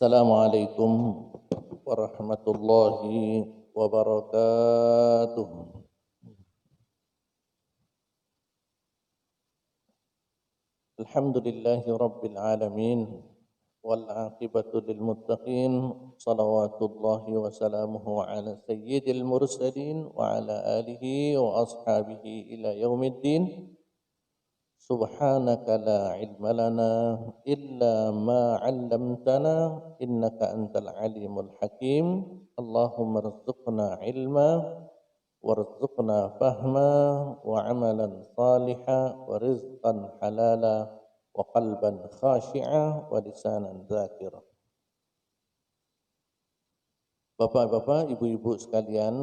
Assalamualaikum warahmatullahi wabarakatuh. Alhamdulillahi rabbil alamin wal aqibatu lil muttaqin. Salawatullahi wa salamuhu ala sayyidil mursalin wa ala alihi wa ashabihi ila yaumiddin. Subhanaka la ilma lana illa ma 'allamtana innaka antal alimul hakim. Allahumma rzuqna ilma warzuqna fahma wa amalan salihan wa rizqan halala wa qalban khashi'a wa lisanan dzakira. Bapak-bapak, ibu-ibu sekalian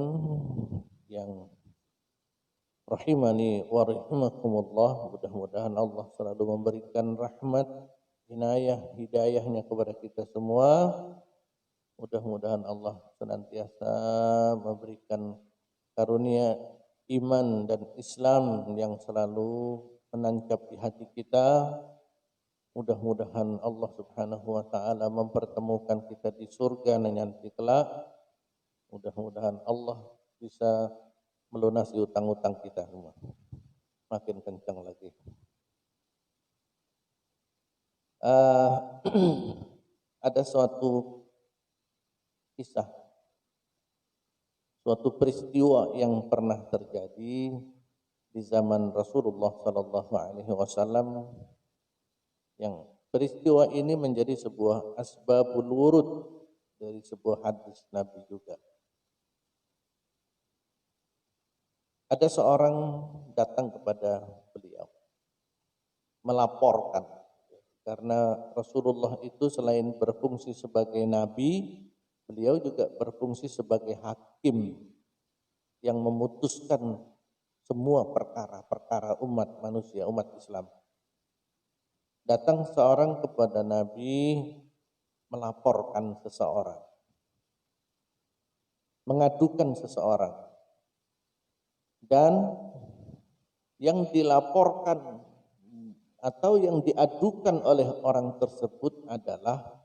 yang rahimani wa rahimakumullah, mudah-mudahan Allah selalu memberikan rahmat, inayah, hidayahnya kepada kita semua. Mudah-mudahan Allah senantiasa memberikan karunia iman dan Islam yang selalu menancap di hati kita. Mudah-mudahan Allah Subhanahu wa taala mempertemukan kita di surga nanti kelak. Mudah-mudahan Allah bisa melunasi utang-utang kita semua. Makin kencang lagi. Ada suatu kisah, suatu peristiwa yang pernah terjadi di zaman Rasulullah Sallallahu Alaihi Wasallam, yang peristiwa ini menjadi sebuah asbabul wurud dari sebuah hadis Nabi juga. Ada seorang datang kepada beliau melaporkan, karena Rasulullah itu selain berfungsi sebagai nabi, beliau juga berfungsi sebagai hakim yang memutuskan semua perkara-perkara umat manusia, umat Islam. Datang seorang kepada Nabi melaporkan seseorang, mengadukan seseorang. Dan yang dilaporkan atau yang diadukan oleh orang tersebut adalah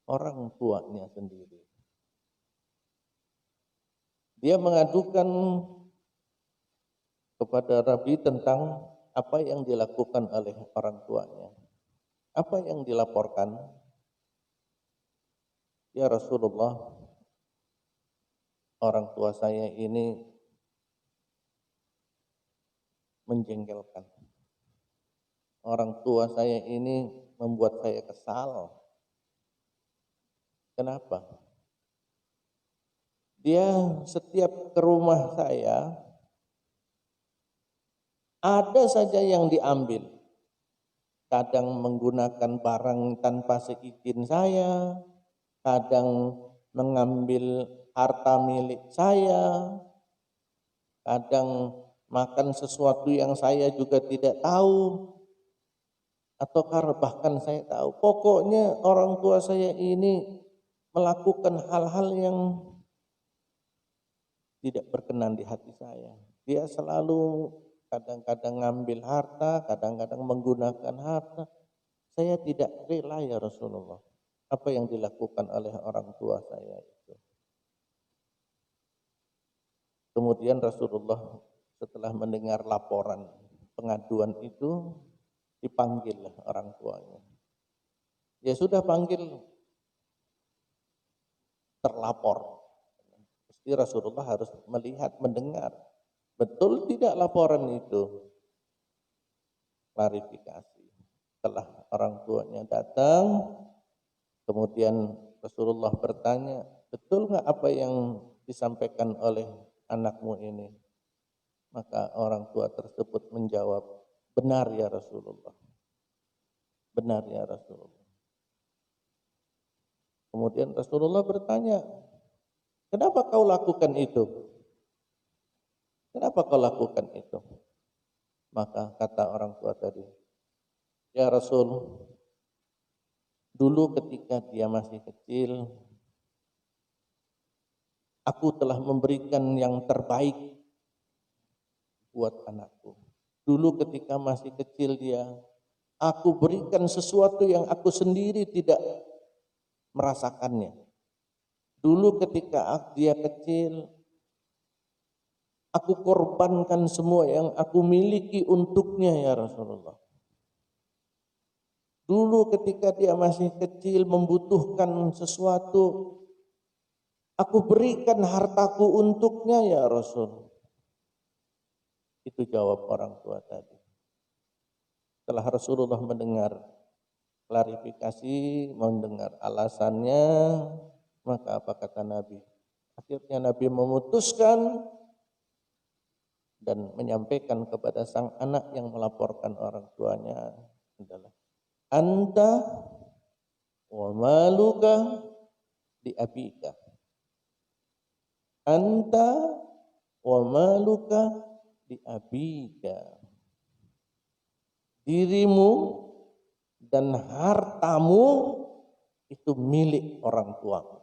orang tuanya sendiri. Dia mengadukan kepada Nabi tentang apa yang dilakukan oleh orang tuanya. Apa yang dilaporkan? Ya Rasulullah, orang tua saya ini menjengkelkan. Orang tua saya ini membuat saya kesal. Kenapa? Dia setiap ke rumah saya, ada saja yang diambil. Kadang menggunakan barang tanpa seizin saya, kadang mengambil harta milik saya, kadang makan sesuatu yang saya juga tidak tahu, atau karena bahkan saya tahu. Pokoknya orang tua saya ini melakukan hal-hal yang tidak berkenan di hati saya. Dia selalu kadang-kadang ngambil harta, kadang-kadang menggunakan harta. Saya tidak rela ya Rasulullah apa yang dilakukan oleh orang tua saya itu. Kemudian Rasulullah setelah mendengar laporan pengaduan itu, dipanggil orang tuanya. Ya sudah, panggil terlapor. Pasti Rasulullah harus melihat, mendengar. Betul tidak laporan itu? Klarifikasi. Setelah orang tuanya datang, kemudian Rasulullah bertanya, betul nggak apa yang disampaikan oleh anakmu ini? Maka orang tua tersebut menjawab, benar ya Rasulullah. Benar ya Rasulullah. Kemudian Rasulullah bertanya, kenapa kau lakukan itu? Kenapa kau lakukan itu? Maka kata orang tua tadi, ya Rasul, dulu ketika dia masih kecil, aku telah memberikan yang terbaik buat anakku. Dulu ketika masih kecil dia, aku berikan sesuatu yang aku sendiri tidak merasakannya. Dulu ketika dia kecil, aku korbankan semua yang aku miliki untuknya ya Rasulullah. Dulu ketika dia masih kecil membutuhkan sesuatu, aku berikan hartaku untuknya ya Rasul. Itu jawab orang tua tadi. Setelah Rasulullah mendengar klarifikasi, mendengar alasannya, maka apa kata Nabi? Akhirnya Nabi memutuskan dan menyampaikan kepada sang anak yang melaporkan orang tuanya adalah anta wa maluka li abika. Anta wa maluka li abika. Dirimu dan hartamu itu milik orang tuamu.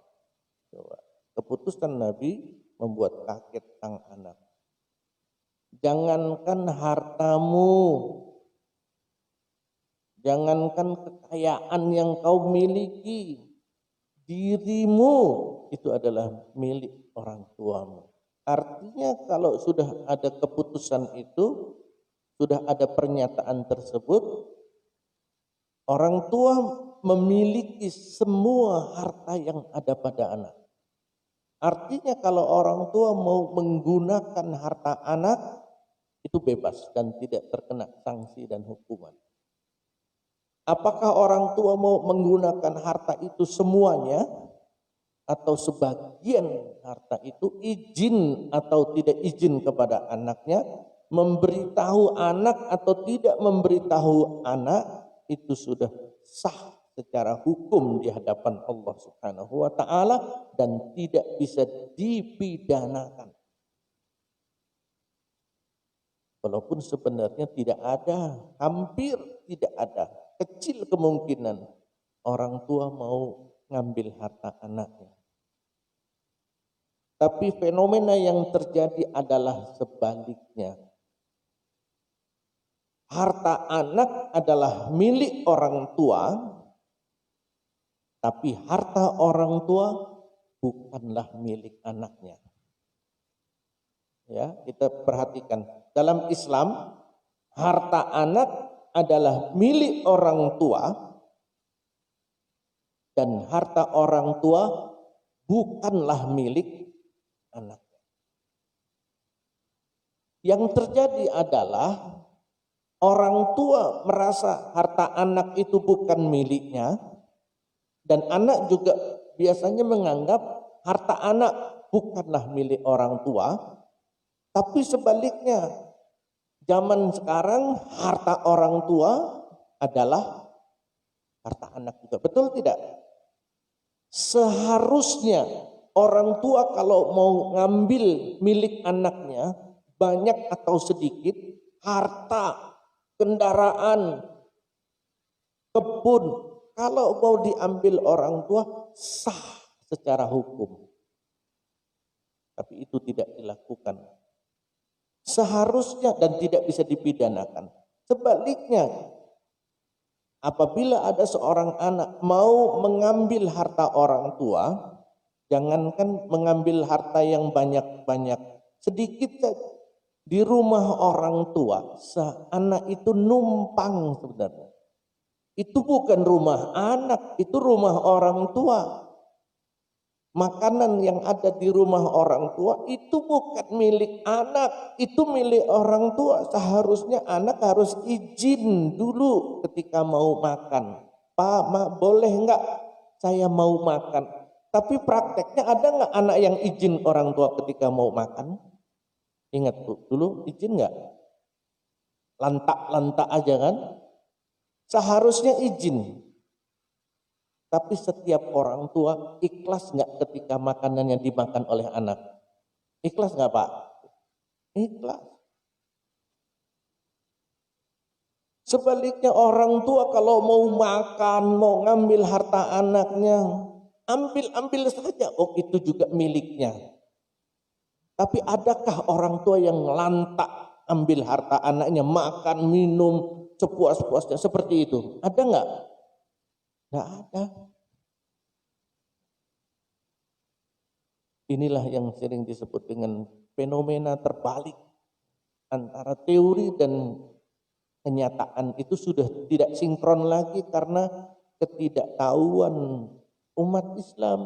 Coba. Keputusan Nabi membuat kaget sang anak. Jangankan hartamu, jangankan kekayaan yang kau miliki, dirimu itu adalah milik orang tuamu. Artinya kalau sudah ada keputusan itu, sudah ada pernyataan tersebut, orang tua memiliki semua harta yang ada pada anak. Artinya kalau orang tua mau menggunakan harta anak, itu bebas dan tidak terkena sanksi dan hukuman. Apakah orang tua mau menggunakan harta itu semuanya atau sebagian harta itu, izin atau tidak izin kepada anaknya, memberitahu anak atau tidak memberitahu anak, itu sudah sah secara hukum di hadapan Allah Subhanahu wa taala dan tidak bisa dipidanakan. Walaupun sebenarnya tidak ada, hampir tidak ada, kecil kemungkinan orang tua mau ngambil harta anaknya. Tapi fenomena yang terjadi adalah sebaliknya. Harta anak adalah milik orang tua, tapi harta orang tua bukanlah milik anaknya. Ya, kita perhatikan dalam Islam harta anak adalah milik orang tua dan harta orang tua bukanlah milik anak. Yang terjadi adalah orang tua merasa harta anak itu bukan miliknya dan anak juga biasanya menganggap harta anak bukanlah milik orang tua. Tapi sebaliknya, zaman sekarang harta orang tua adalah harta anak juga. Betul tidak? Seharusnya orang tua kalau mau ngambil milik anaknya, banyak atau sedikit, harta, kendaraan, kebun, kalau mau diambil orang tua, sah secara hukum. Tapi itu tidak dilakukan. Seharusnya dan tidak bisa dipidanakan. Sebaliknya, apabila ada seorang anak mau mengambil harta orang tua, jangankan mengambil harta yang banyak-banyak, sedikit saja di rumah orang tua, anak itu numpang sebenarnya. Itu bukan rumah anak, itu rumah orang tua. Makanan yang ada di rumah orang tua itu bukan milik anak, itu milik orang tua. Seharusnya anak harus izin dulu ketika mau makan. Pak, Ma, boleh enggak saya mau makan? Tapi prakteknya ada enggak anak yang izin orang tua ketika mau makan? Ingat Bu, dulu izin enggak? Lantak-lantak aja kan? Seharusnya izin. Tapi setiap orang tua ikhlas nggak ketika makanan yang dimakan oleh anak? Ikhlas nggak Pak? Ikhlas. Sebaliknya orang tua kalau mau makan, mau ngambil harta anaknya, ambil saja. Oh itu juga miliknya. Tapi adakah orang tua yang lantak ambil harta anaknya, makan, minum, sepuas-puasnya seperti itu? Ada nggak? Nggak ada. Inilah yang sering disebut dengan fenomena terbalik antara teori dan kenyataan. Itu sudah tidak sinkron lagi karena ketidaktahuan umat Islam,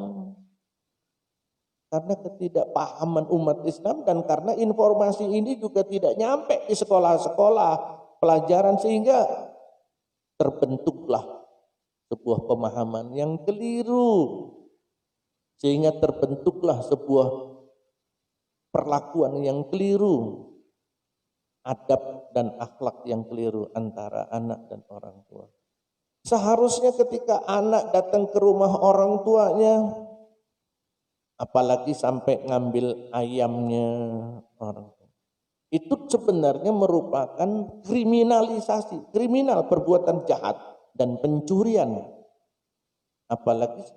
karena ketidakpahaman umat Islam, dan karena informasi ini juga tidak nyampe di sekolah-sekolah pelajaran, sehingga terbentuklah sebuah pemahaman yang keliru, sehingga terbentuklah sebuah perlakuan yang keliru, adab dan akhlak yang keliru antara anak dan orang tua. Seharusnya ketika anak datang ke rumah orang tuanya, apalagi sampai ngambil ayamnya orang tua, itu sebenarnya merupakan kriminalisasi, kriminal, perbuatan jahat dan pencurian. Apalagi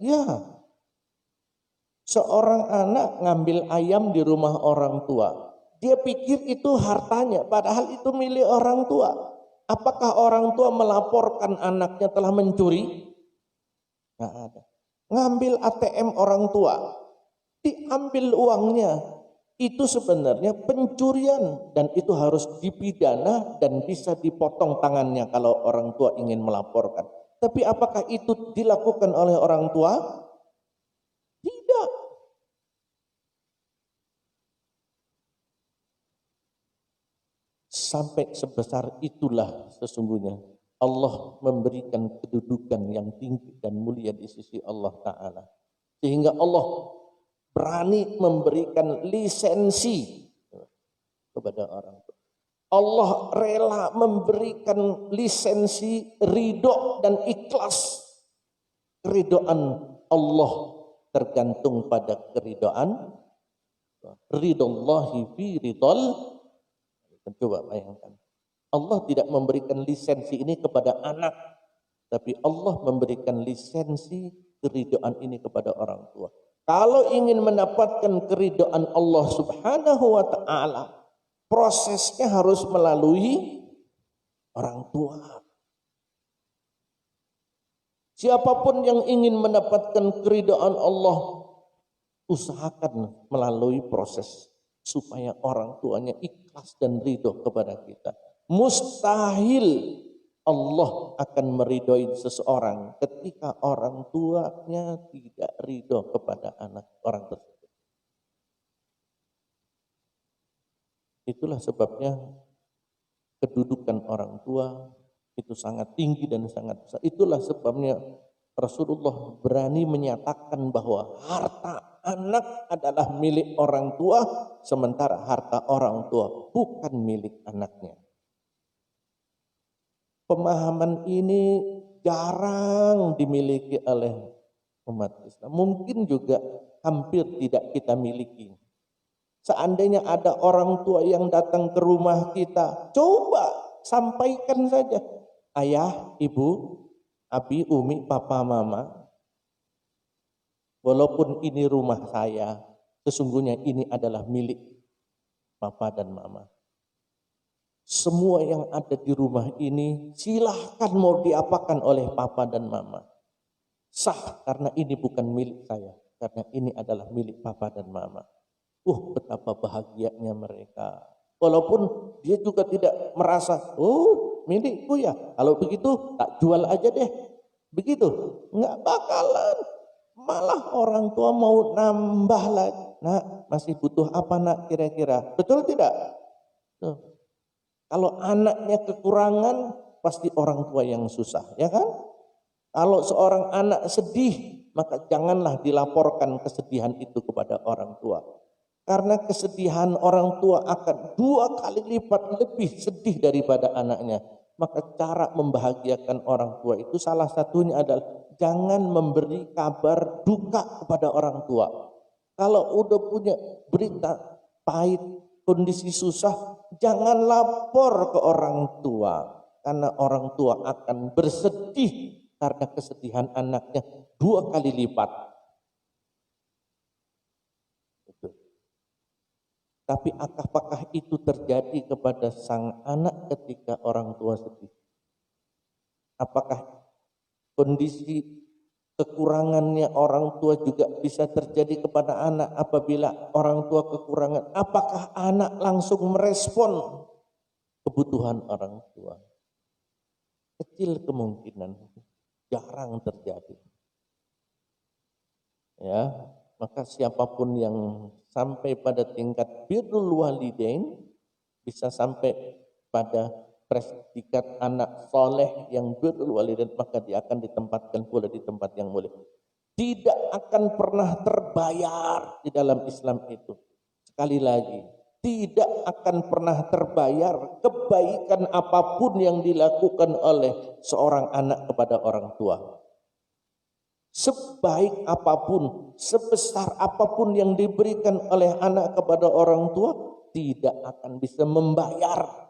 seorang anak ngambil ayam di rumah orang tua, dia pikir itu hartanya, padahal itu milik orang tua. Apakah orang tua melaporkan anaknya telah mencuri? Nggak ada. Ngambil ATM orang tua, diambil uangnya, itu sebenarnya pencurian, dan itu harus dipidana dan bisa dipotong tangannya kalau orang tua ingin melaporkan. Tapi apakah itu dilakukan oleh orang tua? Tidak. Sampai sebesar itulah sesungguhnya Allah memberikan kedudukan yang tinggi dan mulia di sisi Allah Ta'ala, sehingga Allah berani memberikan lisensi kepada orang tua. Allah rela memberikan lisensi ridho dan ikhlas. Keridhaan Allah tergantung pada keridhaan. Ridallahi fi ridal. Coba bayangkan, Allah tidak memberikan lisensi ini kepada anak, tapi Allah memberikan lisensi keridhaan ini kepada orang tua. Kalau ingin mendapatkan keridhaan Allah Subhanahu wa Ta'ala, prosesnya harus melalui orang tua. Siapapun yang ingin mendapatkan keridhaan Allah, usahakan melalui proses supaya orang tuanya ikhlas dan ridho kepada kita. Mustahil Allah akan meridhoi seseorang ketika orang tuanya tidak ridho kepada anak orang tersebut. Itulah sebabnya kedudukan orang tua itu sangat tinggi dan sangat besar. Itulah sebabnya Rasulullah berani menyatakan bahwa harta anak adalah milik orang tua, sementara harta orang tua bukan milik anaknya. Pemahaman ini jarang dimiliki oleh umat Islam. Mungkin juga hampir tidak kita miliki. Seandainya ada orang tua yang datang ke rumah kita, coba sampaikan saja. Ayah, ibu, abi, umi, papa, mama, walaupun ini rumah saya, sesungguhnya ini adalah milik papa dan mama. Semua yang ada di rumah ini silahkan mau diapakan oleh papa dan mama. Sah, karena ini bukan milik saya, karena ini adalah milik papa dan mama. Betapa bahagianya mereka. Walaupun dia juga tidak merasa, milikku ya, kalau begitu tak jual aja deh. Begitu, nggak bakalan. Malah orang tua mau nambah lagi. Nak, masih butuh apa nak kira-kira? Betul tidak? Tuh. Kalau anaknya kekurangan, pasti orang tua yang susah, ya kan? Kalau seorang anak sedih, maka janganlah dilaporkan kesedihan itu kepada orang tua. Karena kesedihan orang tua akan 2 kali lipat lebih sedih daripada anaknya. Maka cara membahagiakan orang tua itu salah satunya adalah jangan memberi kabar duka kepada orang tua. Kalau udah punya berita pahit, kondisi susah, jangan lapor ke orang tua. Karena orang tua akan bersedih karena kesedihan anaknya 2 kali lipat. Tapi apakah itu terjadi kepada sang anak ketika orang tua sedih? Apakah kondisi Kekurangannya orang tua juga bisa terjadi kepada anak apabila orang tua kekurangan. Apakah anak langsung merespon kebutuhan orang tua? Kecil kemungkinan, jarang terjadi. Ya, maka siapapun yang sampai pada tingkat birrul walidain bisa sampai pada predikat anak soleh yang birrul walidain, maka dia akan ditempatkan pula di tempat yang mulia. Tidak akan pernah terbayar di dalam Islam itu. Sekali lagi, tidak akan pernah terbayar kebaikan apapun yang dilakukan oleh seorang anak kepada orang tua. Sebaik apapun, sebesar apapun yang diberikan oleh anak kepada orang tua, tidak akan bisa membayar.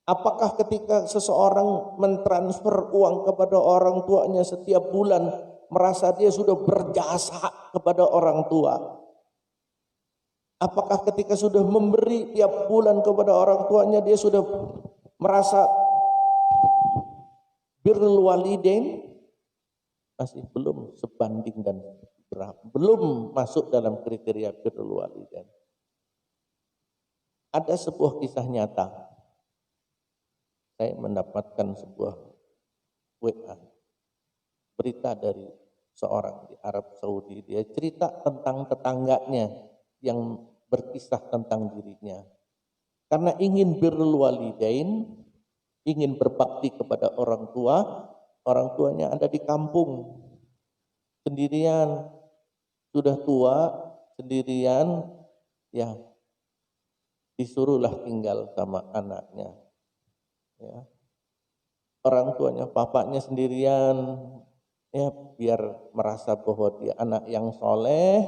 Apakah ketika seseorang mentransfer uang kepada orang tuanya setiap bulan, merasa dia sudah berjasa kepada orang tua? Apakah ketika sudah memberi tiap bulan kepada orang tuanya, dia sudah merasa birrul walidain? Masih belum sebanding dan berapa, belum masuk dalam kriteria birrul walidain. Ada sebuah kisah nyata. Saya mendapatkan sebuah WA, berita dari seorang di Arab Saudi. Dia cerita tentang tetangganya yang berkisah tentang dirinya. Karena ingin birrul walidain, ingin berbakti kepada orang tuanya ada di kampung, sendirian, sudah tua, sendirian, ya disuruhlah tinggal sama anaknya. Ya. Orang tuanya, bapaknya sendirian, ya biar merasa bahwa dia anak yang soleh,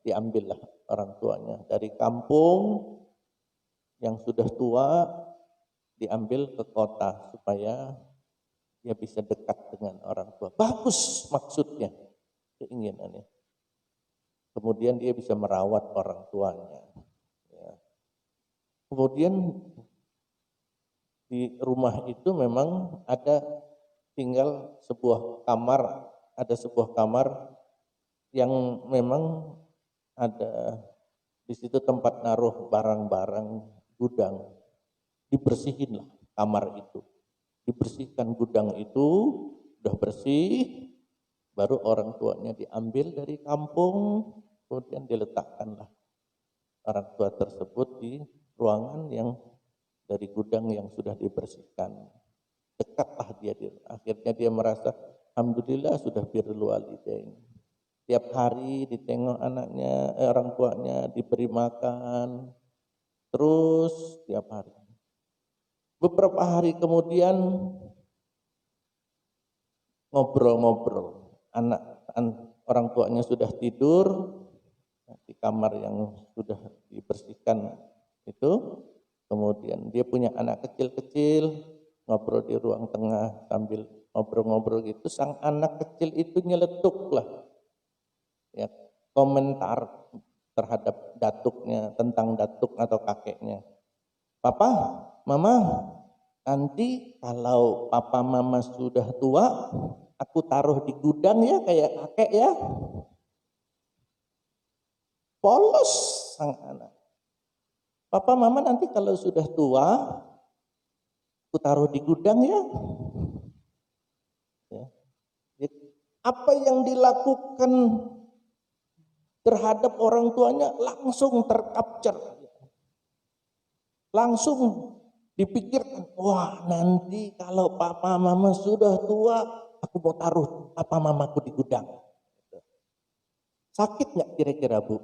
diambillah orang tuanya dari kampung yang sudah tua, diambil ke kota supaya dia bisa dekat dengan orang tua. Bagus maksudnya, keinginannya. Kemudian dia bisa merawat orang tuanya. Ya. Kemudian di rumah itu memang ada tinggal sebuah kamar, ada sebuah kamar yang memang ada di situ tempat naruh barang-barang gudang. Dibersihinlah kamar itu, dibersihkan gudang itu, udah bersih, baru orang tuanya diambil dari kampung, kemudian diletakkanlah orang tua tersebut di ruangan yang dari gudang yang sudah dibersihkan. Dekatlah dia, akhirnya dia merasa alhamdulillah sudah birrul walidain. Tiap hari ditengok anaknya, orang tuanya, diberi makan terus tiap hari. Beberapa hari kemudian ngobrol-ngobrol, orang tuanya sudah tidur di kamar yang sudah dibersihkan itu. Kemudian dia punya anak kecil-kecil, ngobrol di ruang tengah sambil ngobrol-ngobrol gitu. Sang anak kecil itu nyeletuklah ya, komentar terhadap datuknya, tentang datuk atau kakeknya. Papa, mama, nanti kalau papa mama sudah tua, aku taruh di gudang ya kayak kakek ya. Polos sang anak. Papa mama nanti kalau sudah tua, aku taruh di gudang ya. Apa yang dilakukan terhadap orang tuanya langsung tercapture. Langsung dipikirkan, wah nanti kalau papa mama sudah tua, aku mau taruh papa mamaku di gudang. Sakit nggak kira-kira Bu?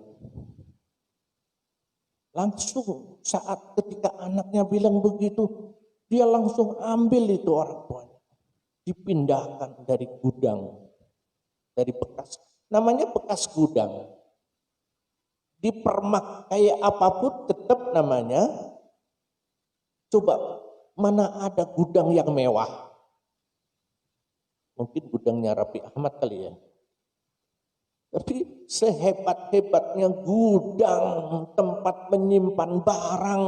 Langsung saat ketika anaknya bilang begitu, dia langsung ambil itu orang tuanya. Dipindahkan dari gudang, dari bekas, namanya bekas gudang. Dipermak kayak apapun tetap namanya. Coba mana ada gudang yang mewah? Mungkin gudangnya Raffi Ahmad kali ya. Tapi sehebat-hebatnya gudang, tempat menyimpan barang,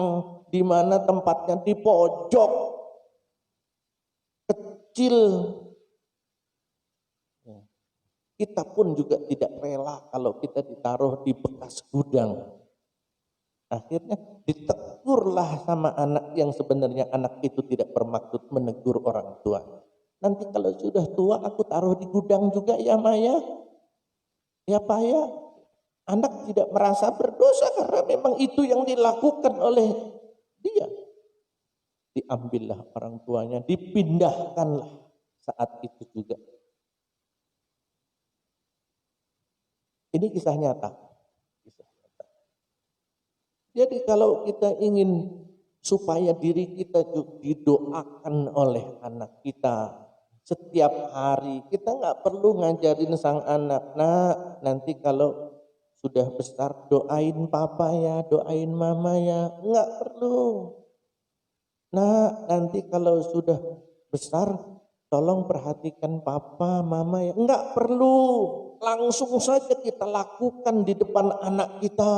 di mana tempatnya di pojok, kecil. Kita pun juga tidak rela kalau kita ditaruh di bekas gudang. Akhirnya ditegurlah sama anak yang sebenarnya anak itu tidak bermaksud menegur orang tua. Nanti kalau sudah tua aku taruh di gudang juga ya Maya. Ya Pak ya. Anak tidak merasa berdosa karena memang itu yang dilakukan oleh dia. Diambillah orang tuanya, dipindahkanlah saat itu juga. Ini kisah nyata. Jadi kalau kita ingin supaya diri kita didoakan oleh anak kita setiap hari, kita nggak perlu ngajarin sang anak, nah nanti kalau sudah besar doain papa ya, doain mama ya, nggak perlu. Nah nanti kalau sudah besar tolong perhatikan papa mama ya, nggak perlu. Langsung saja kita lakukan di depan anak kita.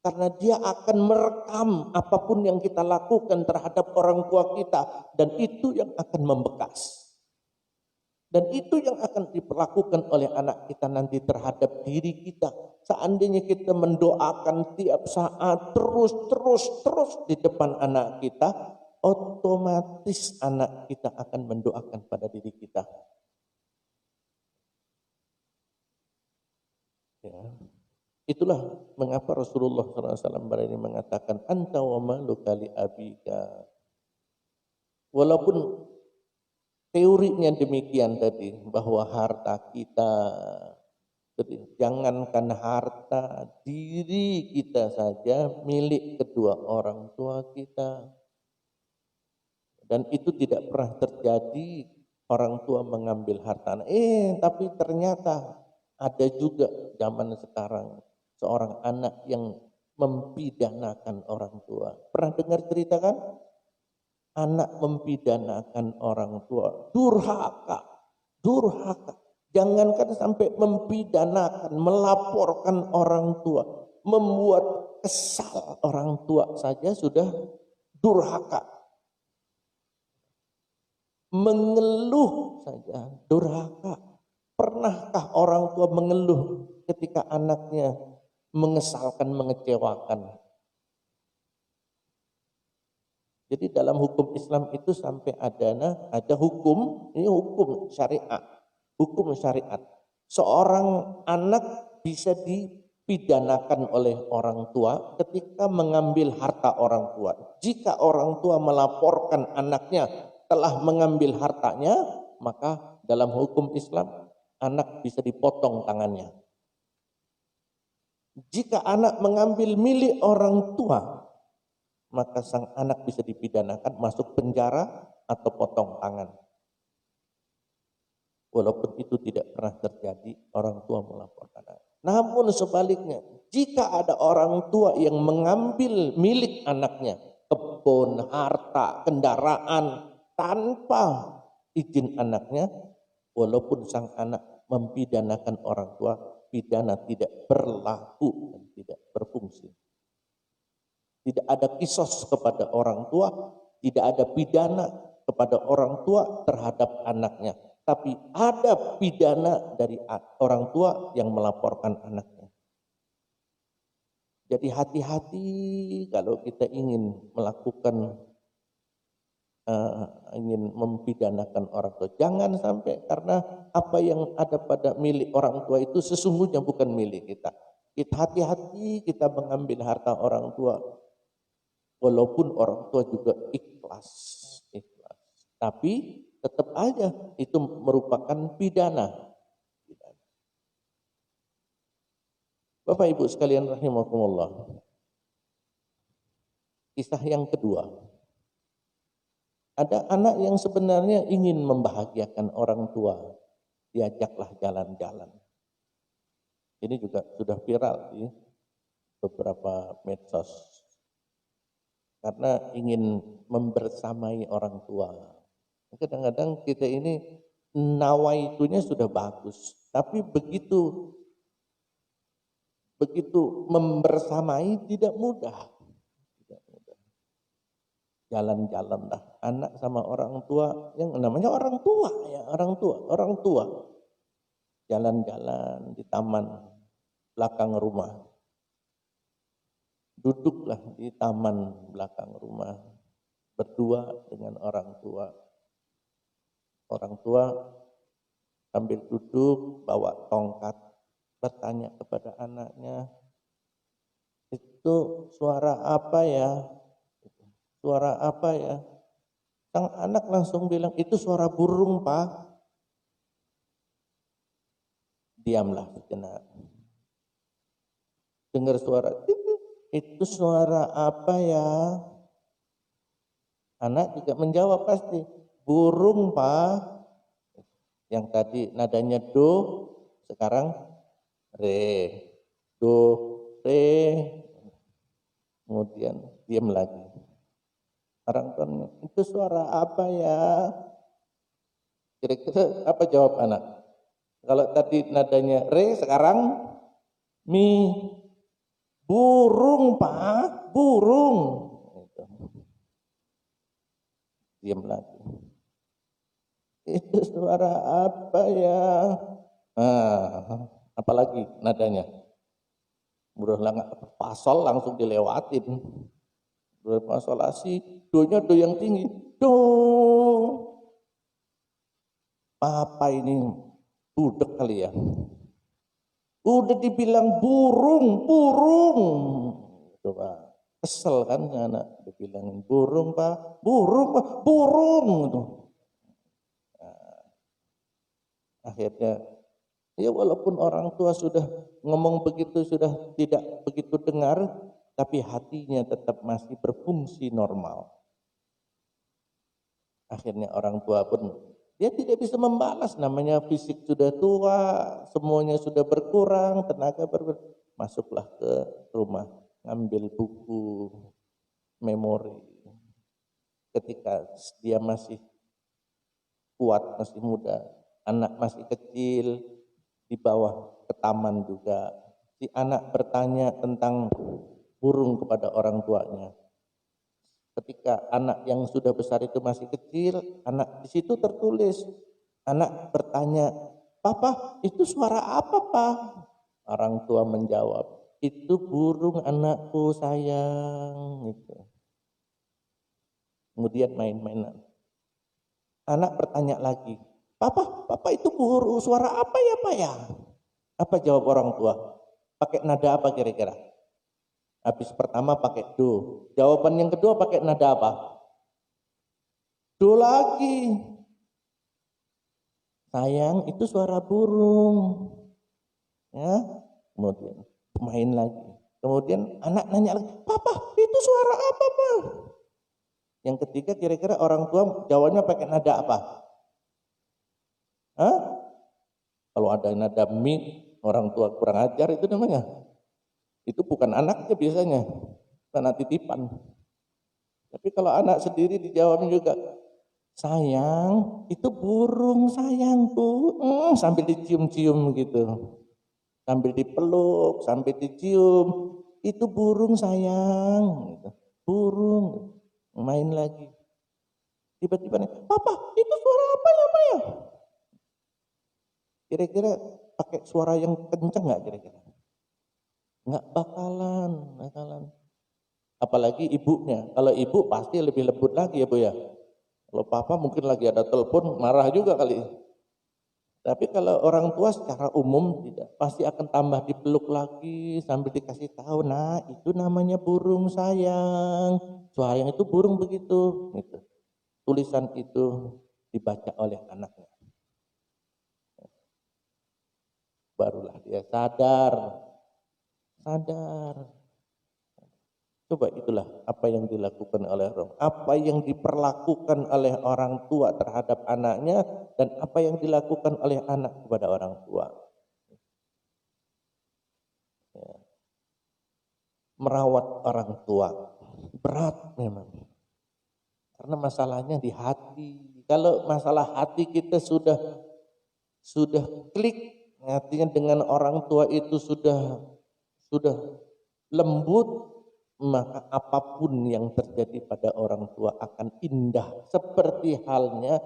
Karena dia akan merekam apapun yang kita lakukan terhadap orang tua kita. Dan itu yang akan membekas. Dan itu yang akan diperlakukan oleh anak kita nanti terhadap diri kita. Seandainya kita mendoakan tiap saat terus di depan anak kita, otomatis anak kita akan mendoakan pada diri kita. Ya. Itulah mengapa Rasulullah SAW berani mengatakan anta wa maluka li abika. Walaupun teorinya demikian tadi bahwa harta kita, jangankan harta, diri kita saja milik kedua orang tua kita. Dan itu tidak pernah terjadi orang tua mengambil harta. Tapi ternyata ada juga zaman sekarang seorang anak yang mempidanakan orang tua. Pernah dengar cerita kan? Anak mempidanakan orang tua. Durhaka. Jangankan sampai mempidanakan, melaporkan orang tua. Membuat kesal orang tua saja sudah durhaka. Mengeluh saja durhaka. Pernahkah orang tua mengeluh ketika anaknya mengesalkan, mengecewakan? Jadi dalam hukum Islam itu sampai ada hukum, ini hukum syariat. Hukum syariat. Seorang anak bisa dipidanakan oleh orang tua ketika mengambil harta orang tua. Jika orang tua melaporkan anaknya telah mengambil hartanya, maka dalam hukum Islam anak bisa dipotong tangannya. Jika anak mengambil milik orang tua, maka sang anak bisa dipidanakan, masuk penjara atau potong tangan. Walaupun itu tidak pernah terjadi, orang tua melaporkan anak. Namun sebaliknya, jika ada orang tua yang mengambil milik anaknya, kebun, harta, kendaraan, tanpa izin anaknya, walaupun sang anak mempidanakan orang tua, pidana tidak berlaku dan tidak berfungsi. Tidak ada kisos kepada orang tua, tidak ada pidana kepada orang tua terhadap anaknya. Tapi ada pidana dari orang tua yang melaporkan anaknya. Jadi hati-hati kalau kita ingin melakukan, ingin mempidanakan orang tua. Jangan sampai karena apa yang ada pada milik orang tua itu sesungguhnya bukan milik kita. Kita hati-hati kita mengambil harta orang tua. Walaupun orang tua juga ikhlas. Tapi tetap aja itu merupakan pidana. Bapak Ibu sekalian rahimakumullah. Kisah yang kedua. Ada anak yang sebenarnya ingin membahagiakan orang tua. Diajaklah jalan-jalan. Ini juga sudah viral di beberapa medsos. Karena ingin membersamai orang tua. Kadang-kadang kita ini nawaitunya sudah bagus. Tapi begitu membersamai tidak mudah. Jalan-jalan lah anak sama orang tua, yang namanya orang tua ya, orang tua. jalan-jalan di taman belakang rumah. Duduklah di taman belakang rumah berdua dengan orang tua. Orang tua sambil duduk bawa tongkat bertanya kepada anaknya, itu suara apa ya? Suara apa ya? Sang anak langsung bilang, itu suara burung, Pak. Diamlah sejenak. Dengar suara, itu suara apa ya? Anak juga menjawab pasti, burung, Pak. Yang tadi nadanya do, sekarang re. Do, re. Kemudian diam lagi. Orang tuanya, itu suara apa ya? Kira-kira apa jawab anak? Kalau tadi nadanya re, sekarang mi. Burung, Pak, burung. Gitu. Diam lagi. Itu suara apa ya? Apalagi nadanya? Mudah pasol langsung dilewatin. Berpasolasi, do-nya do yang tinggi. Do. Papa ini budek kali ya. Udah dibilang burung, burung. Coba kesel kan anak dibilangin burung, Pak, burung, Pak, burung. Nah, akhirnya ya walaupun orang tua sudah ngomong begitu, sudah tidak begitu dengar, tapi hatinya tetap masih berfungsi normal. Akhirnya orang tua pun dia tidak bisa membalas, namanya fisik sudah tua, semuanya sudah berkurang, tenaga masuklah ke rumah, ngambil buku memori. Ketika dia masih kuat, masih muda, anak masih kecil, di bawah ke taman juga. Si anak bertanya tentang burung kepada orang tuanya. Ketika anak yang sudah besar itu masih kecil, anak di situ tertulis, anak bertanya, "Papa, itu suara apa, Pak?" Orang tua menjawab, "Itu burung anakku sayang." Gitu. Kemudian main-mainan. Anak bertanya lagi, Papa itu burung suara apa ya, Pak ya?" Apa jawab orang tua? Pakai nada apa kira-kira? Habis pertama pakai do. Jawaban yang kedua pakai nada apa? Do lagi. Sayang, itu suara burung. Ya, kemudian main lagi. Kemudian anak nanya lagi, Papa, itu suara apa, Pak? Yang ketiga kira-kira orang tua jawabnya pakai nada apa? Hah? Kalau ada nada mi, orang tua kurang ajar itu namanya. Itu bukan anaknya biasanya, anak titipan. Tapi kalau anak sendiri dijawabnya juga, sayang, itu burung sayangku, sambil dicium-cium gitu. Sambil dipeluk, sambil dicium, itu burung sayang, gitu. Burung, main lagi. Tiba-tiba, Papa, itu suara apa ya, Pak ya? Kira-kira pakai suara yang kenceng nggak kira-kira? Nggak bakalan. Apalagi ibunya. Kalau ibu pasti lebih lembut lagi ya Bu ya. Kalau papa mungkin lagi ada telepon marah juga kali. Tapi kalau orang tua secara umum tidak, pasti akan tambah dipeluk lagi sambil dikasih tahu, nah itu namanya burung sayang. Sayang itu burung begitu. Gitu. Tulisan itu dibaca oleh anaknya. Barulah dia sadar. Coba itulah apa yang dilakukan oleh orang, apa yang diperlakukan oleh orang tua terhadap anaknya dan apa yang dilakukan oleh anak kepada orang tua. Ya. Merawat orang tua berat memang, karena masalahnya di hati. Kalau masalah hati kita sudah klik, artinya dengan orang tua itu sudah lembut, maka apapun yang terjadi pada orang tua akan indah, seperti halnya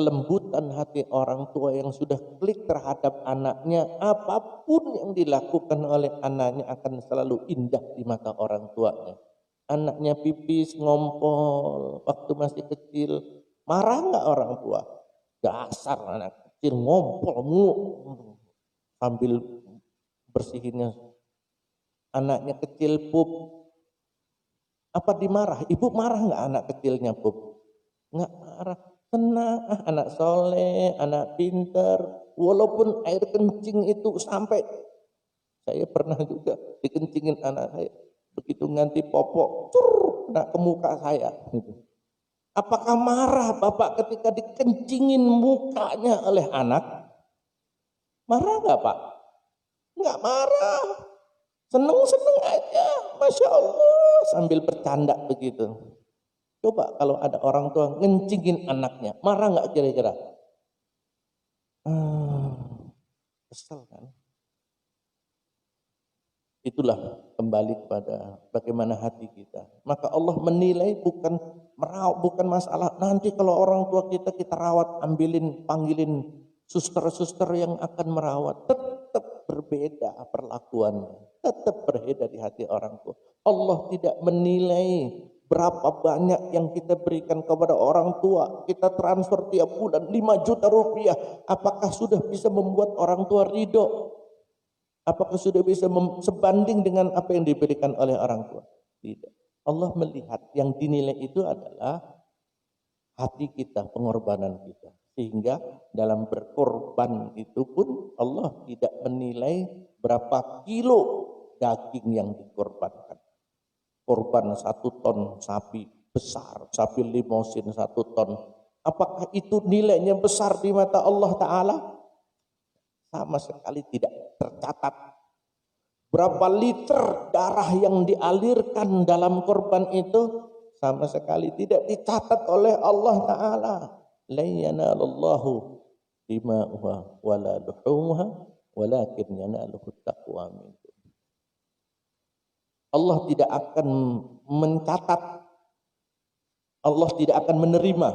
kelembutan hati orang tua yang sudah klik terhadap anaknya, apapun yang dilakukan oleh anaknya akan selalu indah di mata orang tuanya. Anaknya pipis, ngompol, waktu masih kecil, marah nggak orang tua? Dasar anak kecil ngompol mulu sambil bersihinnya. Anaknya kecil pup, apa dimarah? Ibu marah nggak anak kecilnya pup? Nggak marah. Tenang, anak soleh, anak pinter. Walaupun air kencing itu sampai, saya pernah juga dikencingin anak saya. Begitu nganti popok, kena ke muka saya. Apakah marah bapak ketika dikencingin mukanya oleh anak? Marah nggak pak? Nggak marah. Seneng-seneng aja, Masya Allah. Sambil bercanda begitu. Coba kalau ada orang tua ngencingin anaknya, marah nggak kira-kira? Kesel kan? Itulah kembali kepada bagaimana hati kita. Maka Allah menilai bukan merawat, bukan masalah nanti kalau orang tua kita rawat, panggilin suster-suster yang akan merawat. Tetap berbeda perlakuannya, tetap berbeda di hati orang tua. Allah tidak menilai berapa banyak yang kita berikan kepada orang tua. Kita transfer tiap bulan 5 juta rupiah. Apakah sudah bisa membuat orang tua ridho? Apakah sudah bisa sebanding dengan apa yang diberikan oleh orang tua? Tidak. Allah melihat yang dinilai itu adalah hati kita, pengorbanan kita. Sehingga dalam berkorban itu pun Allah tidak menilai berapa kilo daging yang dikorbankan. Korban 1 ton sapi besar, sapi limosin 1 ton. Apakah itu nilainya besar di mata Allah Ta'ala? Sama sekali tidak tercatat. Berapa liter darah yang dialirkan dalam korban itu sama sekali tidak dicatat oleh Allah Ta'ala. La yanalallahu dima'uha wala luhumuha walakin yanaluhu taqwa minkum. Allah tidak akan mencatat, Allah tidak akan menerima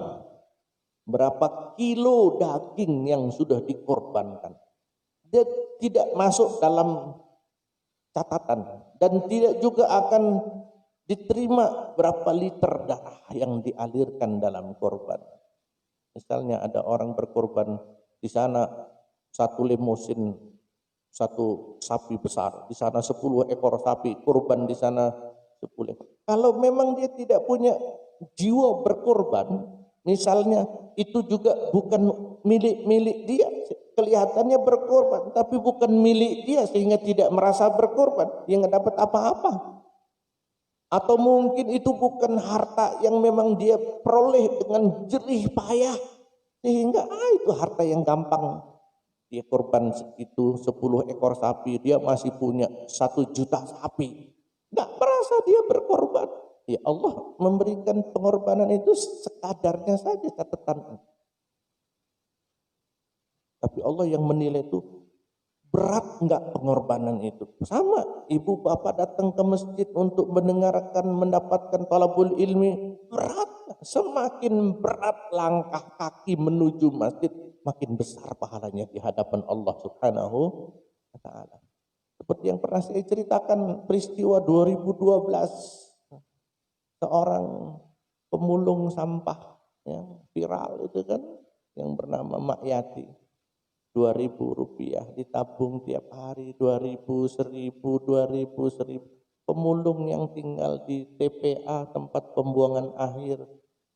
berapa kilo daging yang sudah dikorbankan. Dia tidak masuk dalam catatan dan tidak juga akan diterima berapa liter darah yang dialirkan dalam korban. Misalnya ada orang berkorban di sana 1 limosin 1 sapi besar, di sana 10 ekor sapi, kurban di sana 10 ekor. Kalau memang dia tidak punya jiwa berkorban, misalnya itu juga bukan milik dia, kelihatannya berkorban, tapi bukan milik dia sehingga tidak merasa berkorban, dia nggak dapat apa-apa. Atau mungkin itu bukan harta yang memang dia peroleh dengan jerih payah, sehingga itu harta yang gampang. Dia korban itu 10 ekor sapi, dia masih punya 1 juta sapi. Nggak merasa dia berkorban. Ya Allah memberikan pengorbanan itu sekadarnya saja catatan. Tapi Allah yang menilai itu berat nggak pengorbanan itu. Sama ibu bapak datang ke masjid untuk mendengarkan, mendapatkan talabul ilmi, berat. Semakin berat langkah kaki menuju masjid, makin besar pahalanya di hadapan Allah Subhanahu wa Ta'ala. Seperti yang pernah saya ceritakan peristiwa 2012, seorang pemulung sampah yang viral itu kan, yang bernama Mak Yati. 2.000 rupiah ditabung tiap hari, 2.000, 1.000, 2.000, 1.000. Pemulung yang tinggal di TPA, tempat pembuangan akhir,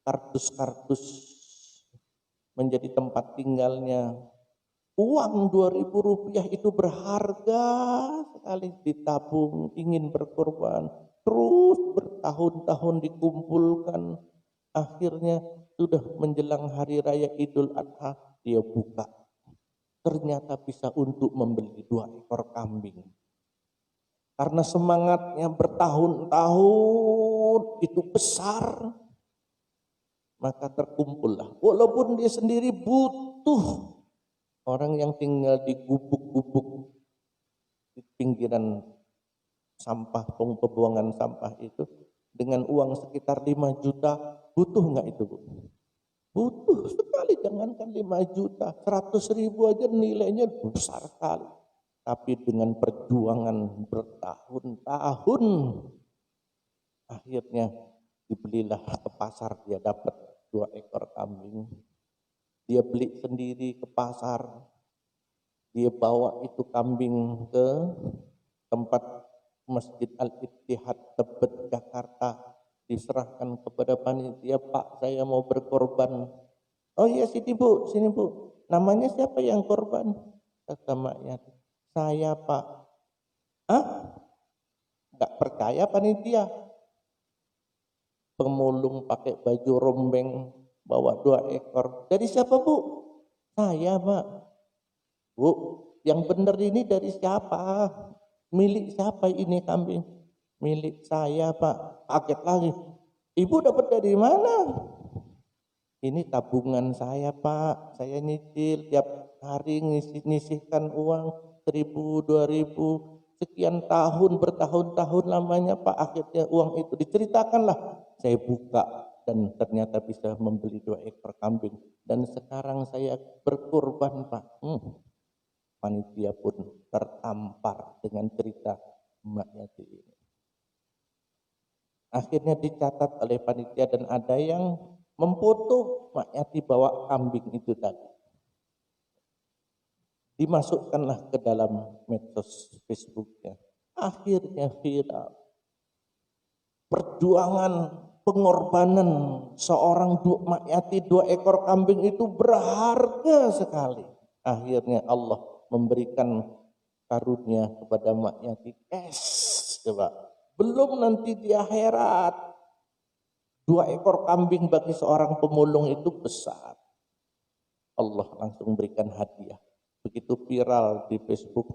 kardus-kardus menjadi tempat tinggalnya. Uang 2.000 rupiah itu berharga sekali, ditabung, ingin berkorban, terus bertahun-tahun dikumpulkan. Akhirnya sudah menjelang hari raya Idul Adha, dia buka. Ternyata bisa untuk membeli 2 ekor kambing. Karena semangatnya bertahun-tahun itu besar, maka terkumpullah. Walaupun dia sendiri butuh, orang yang tinggal di gubuk-gubuk di pinggiran sampah, pembuangan sampah itu, dengan uang sekitar 5 juta, butuh nggak itu Bu? Butuh sekali, jangankan 5 juta, 100.000 aja nilainya besar sekali. Tapi dengan perjuangan bertahun-tahun, akhirnya dibelilah ke pasar, dia dapat 2 ekor kambing. Dia beli sendiri ke pasar, dia bawa itu kambing ke tempat Masjid Al-Ittihad Tebet Jakarta, diserahkan kepada panitia, Pak saya mau berkorban. Oh iya sini bu, namanya siapa yang korban? Kata maknya, saya Pak. Hah? Gak percaya panitia. Pemulung pakai baju rombeng, bawa 2 ekor. Dari siapa bu? Saya Pak. Bu, yang benar ini dari siapa? Milik siapa ini kambing? Milik saya Pak. Kaget lagi. Ibu dapat dari mana? Ini tabungan saya Pak. Saya nyicil tiap hari nyisihkan uang 1.000, 2.000. Sekian tahun, bertahun-tahun lamanya Pak. Akhirnya uang itu diceritakanlah. Saya buka dan ternyata bisa membeli 2 ekor kambing. Dan sekarang saya berkorban Pak. Panitia pun tertampar dengan cerita Mbak Yati ini. Akhirnya dicatat oleh panitia dan ada yang memfoto Mbak Yati bawa kambing itu tadi. Dimasukkanlah ke dalam medsos Facebooknya. Akhirnya viral. Perjuangan pengorbanan seorang Mbak Yati 2 ekor kambing itu berharga sekali. Akhirnya Allah memberikan karunia kepada Mak Yati. Coba. Belum nanti di akhirat. 2 ekor kambing bagi seorang pemulung itu besar. Allah langsung berikan hadiah. Begitu viral di Facebook,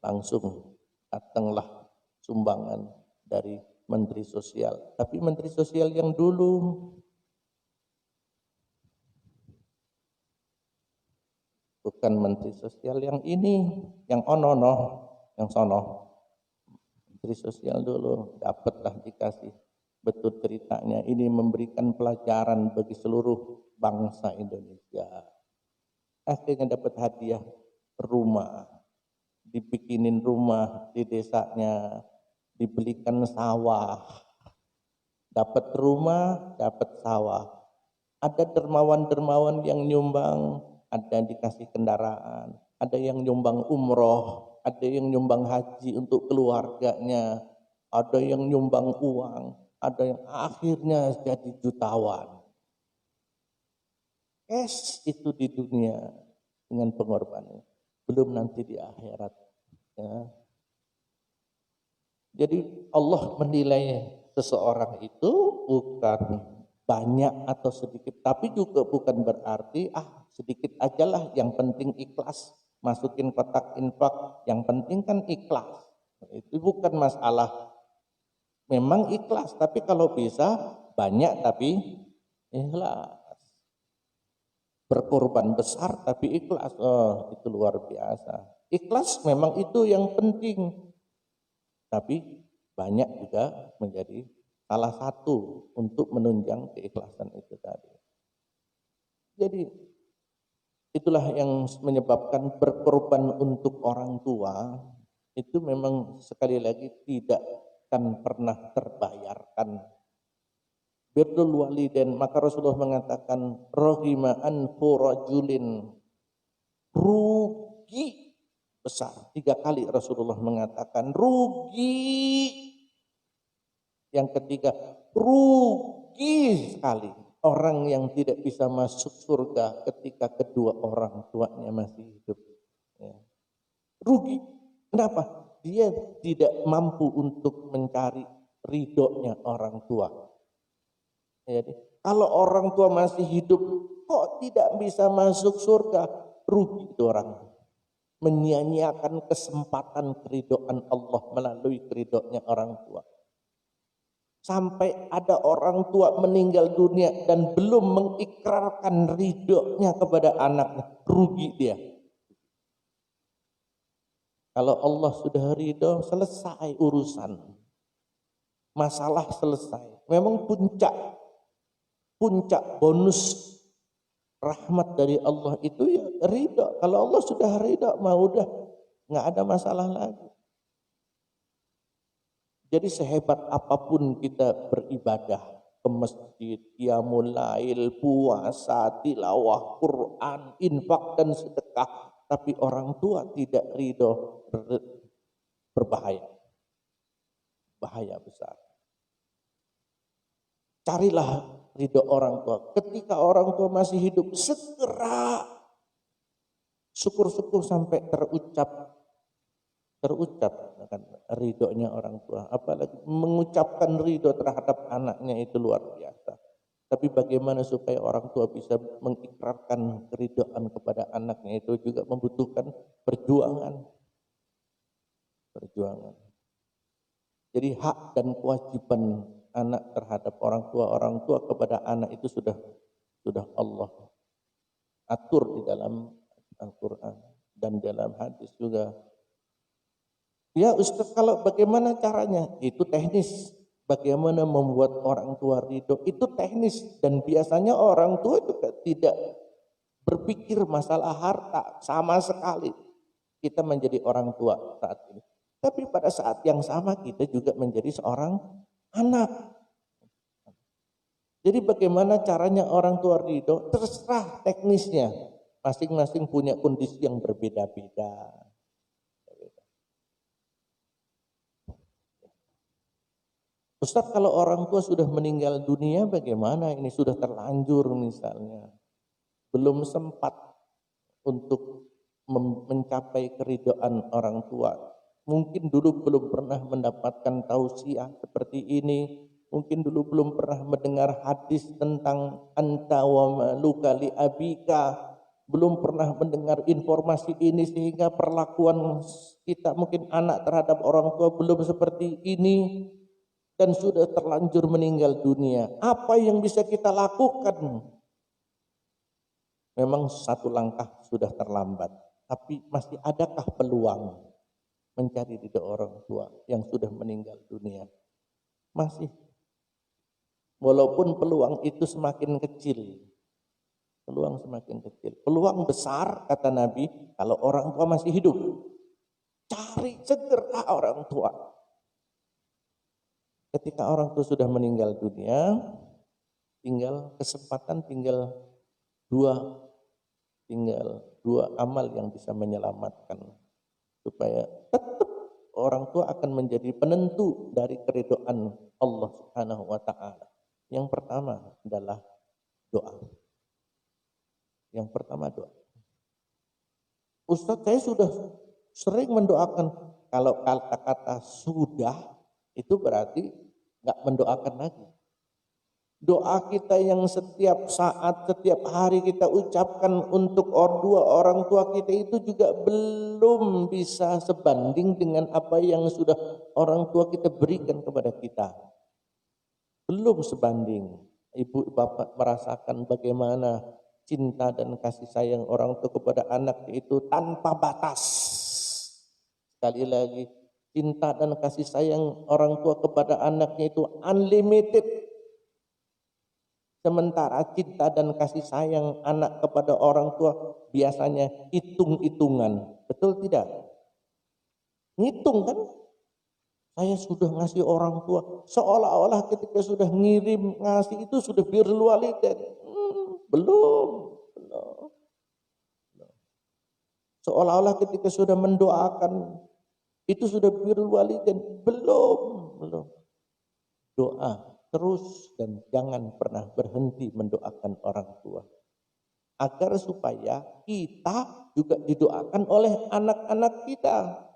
langsung datanglah sumbangan dari Menteri Sosial. Tapi Menteri Sosial yang dulu, bukan Menteri Sosial yang ini, yang yang sono. Menteri Sosial dulu dapatlah dikasih betul ceritanya. Ini memberikan pelajaran bagi seluruh bangsa Indonesia. Akhirnya dapat hadiah rumah, dibikinin rumah di desanya, dibelikan sawah, dapat rumah, dapat sawah. Ada dermawan-dermawan yang nyumbang, ada yang dikasih kendaraan, ada yang nyumbang umroh, ada yang nyumbang haji untuk keluarganya, ada yang nyumbang uang, ada yang akhirnya jadi jutawan. Itu di dunia dengan pengorbanan, belum nanti di akhirat. Ya. Jadi Allah menilai seseorang itu bukan banyak atau sedikit, tapi juga bukan berarti sedikit ajalah, yang penting ikhlas, masukin kotak infak, yang penting kan ikhlas. Itu bukan masalah, memang ikhlas, tapi kalau bisa banyak tapi ikhlas. Berkorban besar tapi ikhlas, itu luar biasa. Ikhlas memang itu yang penting, tapi banyak juga menjadi salah satu untuk menunjang keikhlasan itu tadi. Jadi itulah yang menyebabkan berkorban untuk orang tua itu memang sekali lagi tidak akan pernah terbayarkan. Birrul walidain, maka Rasulullah mengatakan rahima anfu rajulin, rugi besar. 3 kali Rasulullah mengatakan rugi. Yang ketiga, rugi sekali orang yang tidak bisa masuk surga ketika kedua orang tuanya masih hidup. Ya. Rugi. Kenapa? Dia tidak mampu untuk mencari ridhonya orang tua. Jadi, kalau orang tua masih hidup, kok tidak bisa masuk surga? Rugi itu orang. Menyia-nyiakan kesempatan keridhaan Allah melalui keridhoannya orang tua. Sampai ada orang tua meninggal dunia dan belum mengikrarkan ridhonya kepada anaknya, rugi dia. Kalau Allah sudah ridho, selesai urusan. Masalah selesai. Memang puncak puncak bonus rahmat dari Allah itu ya ridho. Kalau Allah sudah ridho, mau udah nggak ada masalah lagi. Jadi sehebat apapun kita beribadah ke masjid, qiyamul lail, puasa, tilawah Quran, infak dan sedekah, tapi orang tua tidak ridho, berbahaya. Bahaya besar. Carilah ridho orang tua. Ketika orang tua masih hidup, segera syukur-syukur sampai terucap kan ridhonya orang tua. Apalagi mengucapkan ridho terhadap anaknya itu luar biasa. Tapi bagaimana supaya orang tua bisa mengikrarkan keridhaan kepada anaknya itu juga membutuhkan perjuangan. Jadi hak dan kewajiban anak terhadap orang tua kepada anak itu sudah Allah atur di dalam Al-Quran dan dalam hadis juga. Ya Ustaz, kalau bagaimana caranya? Itu teknis. Bagaimana membuat orang tua ridho itu teknis, dan biasanya orang tua juga tidak berpikir masalah harta sama sekali. Kita menjadi orang tua saat ini, tapi pada saat yang sama kita juga menjadi seorang anak. Jadi bagaimana caranya orang tua ridho? Terserah teknisnya. Masing-masing punya kondisi yang berbeda-beda. Ustaz, kalau orang tua sudah meninggal dunia bagaimana? Ini sudah terlanjur misalnya. Belum sempat untuk mencapai keridhaan orang tua. Mungkin dulu belum pernah mendapatkan tausiah seperti ini. Mungkin dulu belum pernah mendengar hadis tentang anta wa maluka li abika. Belum pernah mendengar informasi ini sehingga perlakuan kita mungkin anak terhadap orang tua belum seperti ini. Dan sudah terlanjur meninggal dunia. Apa yang bisa kita lakukan? Memang satu langkah sudah terlambat. Tapi masih adakah peluang mencari ridho orang tua yang sudah meninggal dunia? Masih. Walaupun peluang itu semakin kecil. Peluang semakin kecil. Peluang besar kata Nabi kalau orang tua masih hidup. Cari segera orang tua. Ketika orang tua sudah meninggal dunia, tinggal dua amal yang bisa menyelamatkan supaya tetap orang tua akan menjadi penentu dari keridhaan Allah Subhanahu wa taala. Yang pertama adalah doa. Ustaz, saya sudah sering mendoakan. Kalau kata-kata sudah itu berarti nggak mendoakan lagi. Doa kita yang setiap saat, setiap hari kita ucapkan untuk dua orang tua kita itu juga belum bisa sebanding dengan apa yang sudah orang tua kita berikan kepada kita. Belum sebanding. Ibu bapak merasakan bagaimana cinta dan kasih sayang orang tua kepada anak itu tanpa batas. Sekali lagi, cinta dan kasih sayang orang tua kepada anaknya itu unlimited. Sementara cinta dan kasih sayang anak kepada orang tua biasanya hitung-hitungan. Betul tidak? Ngitung kan? Saya sudah ngasih orang tua. Seolah-olah ketika sudah ngirim ngasih itu sudah birrul walidain. Belum. Seolah-olah ketika sudah mendoakan itu sudah birrul walidain. Belum. Doa terus dan jangan pernah berhenti mendoakan orang tua. Agar supaya kita juga didoakan oleh anak-anak kita.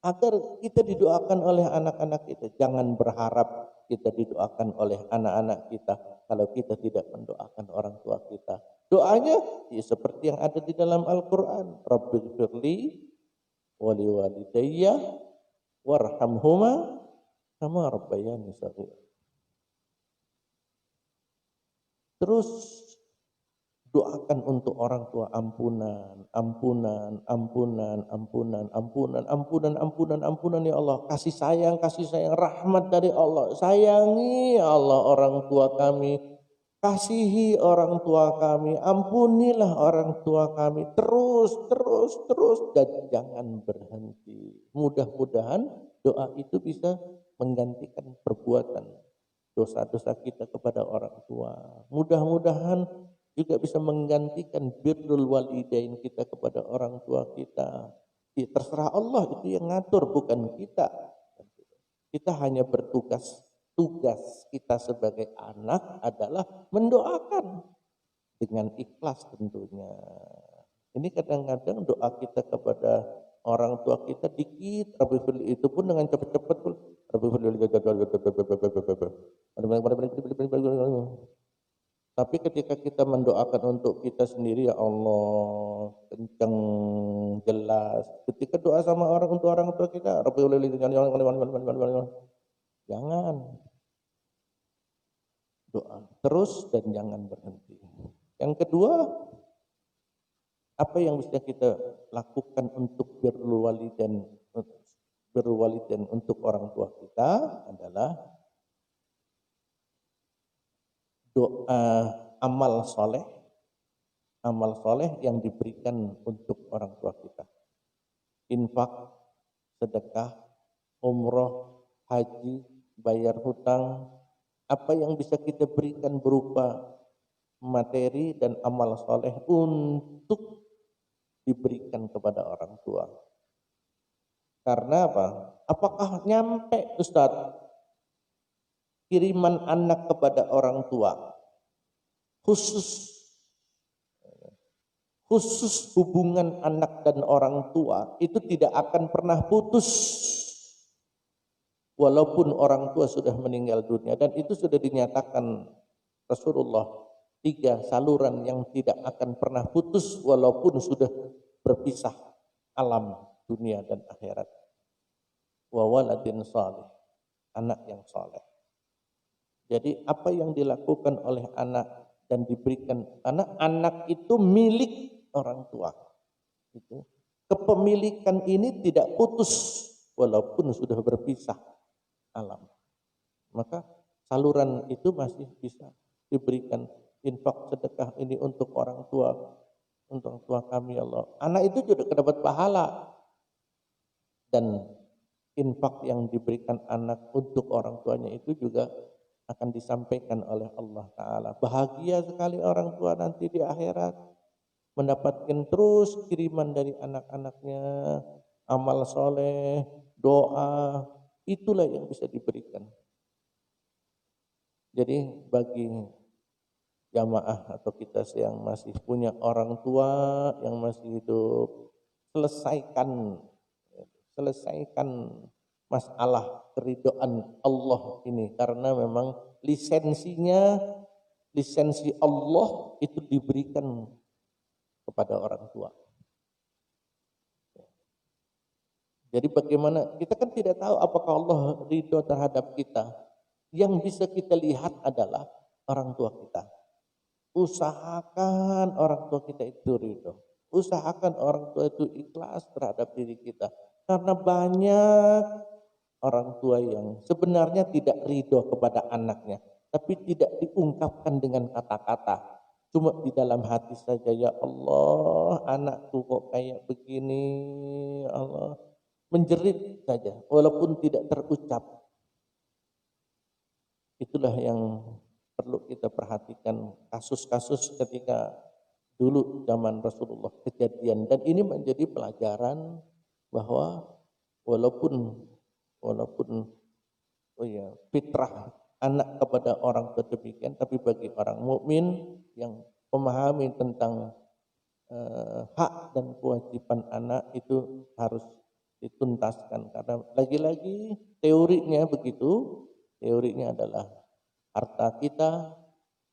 Agar kita didoakan oleh anak-anak kita. Jangan berharap kita didoakan oleh anak-anak kita kalau kita tidak mendoakan orang tua kita. Doanya ya seperti yang ada di dalam Al-Quran. Rabbighfirli wali walidayya warhamhuma kama rabbayani shaghira. Terus doakan untuk orang tua ampunan ya Allah. Kasih sayang rahmat dari Allah. Sayangi ya Allah orang tua kami. kasihi orang tua kami, ampunilah orang tua kami, terus, dan jangan berhenti. Mudah-mudahan doa itu bisa menggantikan perbuatan dosa-dosa kita kepada orang tua. Mudah-mudahan juga bisa menggantikan birrul walidain kita kepada orang tua kita. Ya, terserah Allah, itu yang ngatur, bukan kita. Kita hanya bertugas. Tugas kita sebagai anak adalah mendoakan dengan ikhlas tentunya. Ini kadang-kadang doa kita kepada orang tua kita dikit, itu pun dengan cepat-cepat pun. Tapi ketika kita mendoakan untuk kita sendiri, ya Allah, kencang, jelas. Ketika doa sama orang untuk orang tua kita, jangan. Doa terus dan jangan berhenti. Yang kedua, apa yang bisa kita lakukan untuk birrul walidain untuk orang tua kita adalah doa, amal soleh yang diberikan untuk orang tua kita. Infak, sedekah, umroh, haji, bayar hutang, apa yang bisa kita berikan berupa materi dan amal soleh untuk diberikan kepada orang tua. Karena apa? Apakah nyampe Ustadz kiriman anak kepada orang tua? Khusus hubungan anak dan orang tua itu tidak akan pernah putus. Walaupun orang tua sudah meninggal dunia, dan itu sudah dinyatakan Rasulullah, 3 saluran yang tidak akan pernah putus walaupun sudah berpisah alam dunia dan akhirat. Wa waladin salih, anak yang saleh. Jadi apa yang dilakukan oleh anak dan diberikan anak itu milik orang tua. Itu kepemilikan ini tidak putus walaupun sudah berpisah alam. Maka saluran itu masih bisa diberikan. Infak, sedekah ini untuk orang tua kami, ya Allah. Anak itu juga dapat pahala. Dan infak yang diberikan anak untuk orang tuanya itu juga akan disampaikan oleh Allah Ta'ala. Bahagia sekali orang tua nanti di akhirat, mendapatkan terus kiriman dari anak-anaknya, amal soleh, doa, itulah yang bisa diberikan. Jadi bagi jamaah atau kita yang masih punya orang tua yang masih hidup, selesaikan masalah keridhaan Allah ini, karena memang lisensi Allah itu diberikan kepada orang tua. Jadi bagaimana, kita kan tidak tahu apakah Allah ridho terhadap kita. Yang bisa kita lihat adalah orang tua kita. Usahakan orang tua kita itu ridho. Usahakan orang tua itu ikhlas terhadap diri kita. Karena banyak orang tua yang sebenarnya tidak ridho kepada anaknya, tapi tidak diungkapkan dengan kata-kata. Cuma di dalam hati saja, ya Allah, anakku kok kayak begini, ya Allah. Menjerit saja, walaupun tidak terucap. Itulah yang perlu kita perhatikan, kasus-kasus ketika dulu zaman Rasulullah kejadian. Dan ini menjadi pelajaran bahwa walaupun fitrah anak kepada orang tua demikian, tapi bagi orang mukmin yang memahami tentang hak dan kewajiban anak itu harus dituntaskan. Karena lagi-lagi teorinya begitu, teorinya adalah harta kita,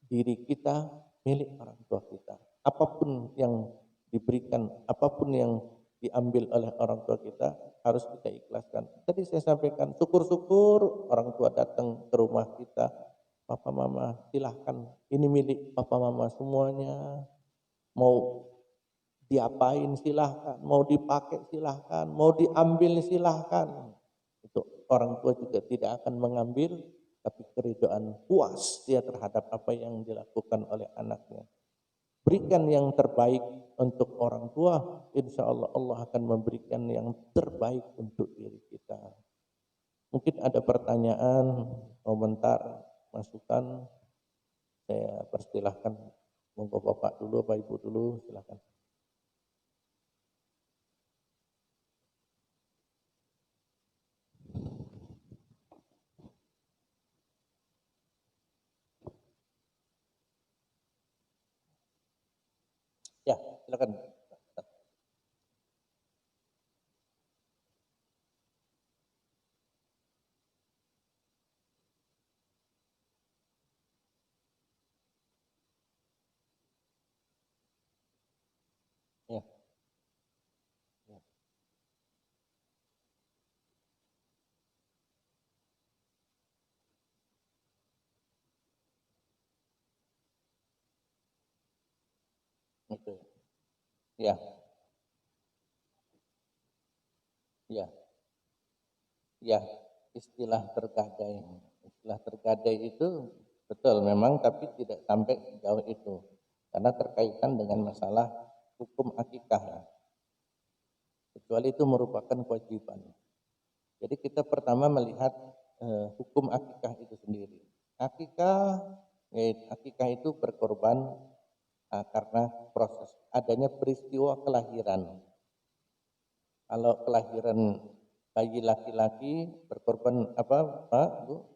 diri kita, milik orang tua kita. Apapun yang diberikan, apapun yang diambil oleh orang tua kita, harus kita ikhlaskan. Tadi saya sampaikan, syukur-syukur orang tua datang ke rumah kita, papa mama silahkan, ini milik papa mama semuanya, mau diapain silahkan, mau dipakai silahkan, mau diambil silahkan. Itu orang tua juga tidak akan mengambil tapi keridhaan, puas dia terhadap apa yang dilakukan oleh anaknya. Berikan yang terbaik untuk orang tua, insya Allah Allah akan memberikan yang terbaik untuk diri kita. Mungkin ada pertanyaan, komentar, masukan, saya persilahkan. Monggo Bapak dulu, Bapak Ibu dulu, silakan. Ya, silakan. Ya, ya, itu. Ya, ya, ya. Istilah tergadai. Istilah tergadai itu betul memang, tapi tidak sampai sejauh itu. Karena terkaitan dengan masalah hukum akikah ya. Kecuali itu merupakan kewajiban. Jadi kita pertama melihat hukum akikah itu sendiri. Akikah, akikah itu berkorban karena proses adanya peristiwa kelahiran. Kalau kelahiran bayi laki-laki berkorban apa, Pak, Bu?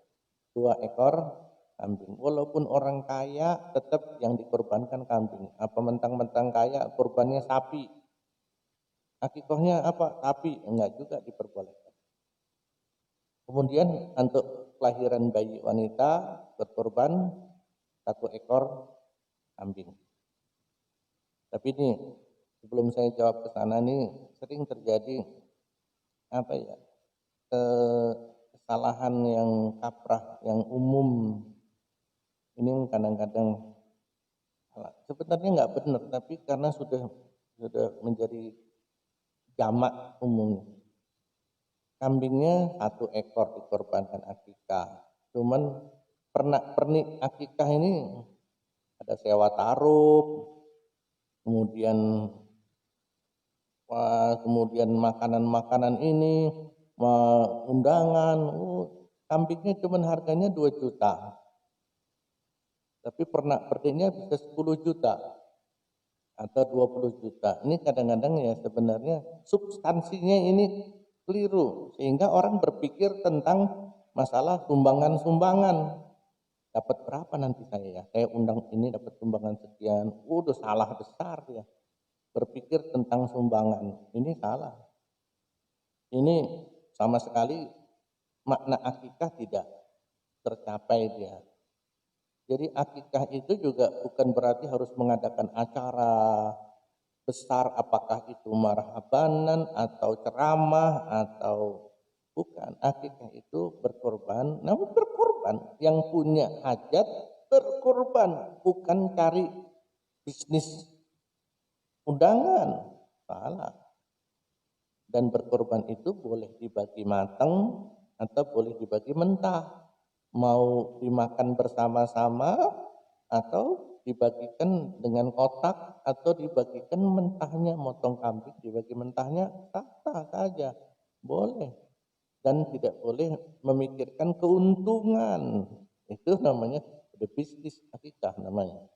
2 ekor kambing. Walaupun orang kaya tetap yang dikorbankan kambing. Apa mentang-mentang kaya korbannya sapi. Akikahnya apa? Sapi. Enggak juga diperbolehkan. Kemudian untuk kelahiran bayi wanita berkorban 1 ekor kambing. Tapi ini sebelum saya jawab ke sana nih sering terjadi apa ya, kesalahan yang kaprah, yang umum. Ini kadang-kadang sebenarnya nggak benar, tapi karena sudah menjadi jamak umum. Kambingnya 1 ekor dikorbankan akikah. Cuman pernik akikah ini ada sewa taruh, kemudian makanan-makanan ini, undangan, kambingnya cuma harganya 2 juta. Tapi perniknya bisa 10 juta atau 20 juta. Ini kadang-kadang ya sebenarnya substansinya ini keliru. Sehingga orang berpikir tentang masalah sumbangan-sumbangan. Dapat berapa nanti saya ya? Saya undang ini dapat sumbangan sekian. Udah salah besar ya. Berpikir tentang sumbangan. Ini salah. Ini sama sekali makna akikah tidak tercapai dia. Jadi akikah itu juga bukan berarti harus mengadakan acara besar, apakah itu marhabanan atau ceramah atau bukan. Akikah itu berkorban, namun berkorban. Yang punya hajat berkorban, bukan cari bisnis undangan. Salah. Dan berkorban itu boleh dibagi matang atau boleh dibagi mentah. Mau dimakan bersama-sama atau dibagikan dengan kotak atau dibagikan mentahnya, motong kambing dibagi mentahnya, sah saja, boleh. Dan tidak boleh memikirkan keuntungan. Itu namanya bisnis akikah namanya.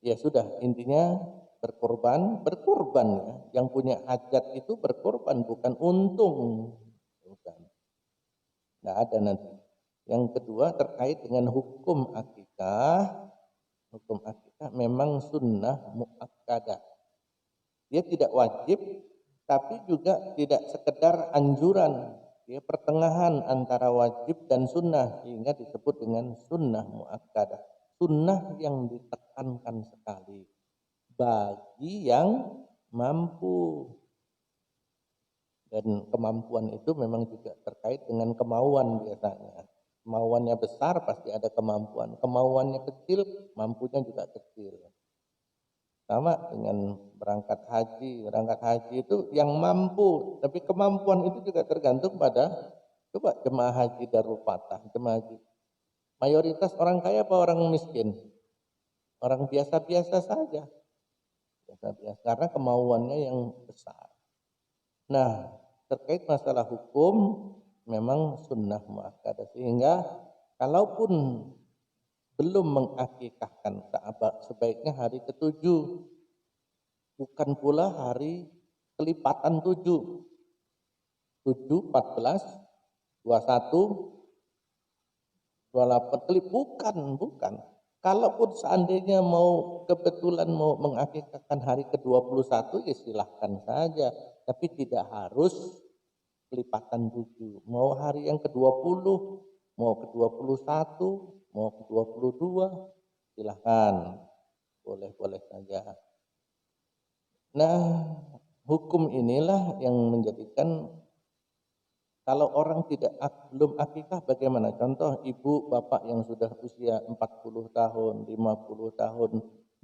Ya sudah, intinya berkorban ya. Yang punya hajat itu berkorban, bukan untung. Bukan. Nggak ada nanti. Yang kedua terkait dengan hukum akikah. Hukum akikah memang sunnah muakkadah. Dia tidak wajib, tapi juga tidak sekedar anjuran. Dia pertengahan antara wajib dan sunnah, sehingga disebut dengan sunnah muakkadah. Sunnah yang ditekankan sekali bagi yang mampu. Dan kemampuan itu memang juga terkait dengan kemauan biasanya. Kemauannya besar pasti ada kemampuan. Kemauannya kecil, mampunya juga kecil. Sama dengan berangkat haji. Berangkat haji itu yang mampu, tapi kemampuan itu juga tergantung pada Coba jemaah haji Darul Fatah, jemaah haji. Mayoritas orang kaya apa orang miskin? Orang biasa-biasa saja. Biasa-biasa, karena kemauannya yang besar. Nah, terkait masalah hukum, memang sunnah muakkadah. Sehingga kalaupun belum mengakikahkan Ka'bah, sebaiknya hari ketujuh. Bukan pula hari kelipatan 7. 7, 14, 21, 28 kelip. Bukan. Kalaupun seandainya mau kebetulan mau mengakikahkan hari ke-21, ya silahkan saja. Tapi tidak harus kelipatan 7. Mau hari yang ke-20, mau ke-21, mau ke-22, silahkan. Boleh-boleh saja. Nah, hukum inilah yang menjadikan kalau orang belum akikah bagaimana? Contoh ibu bapak yang sudah usia 40 tahun, 50 tahun,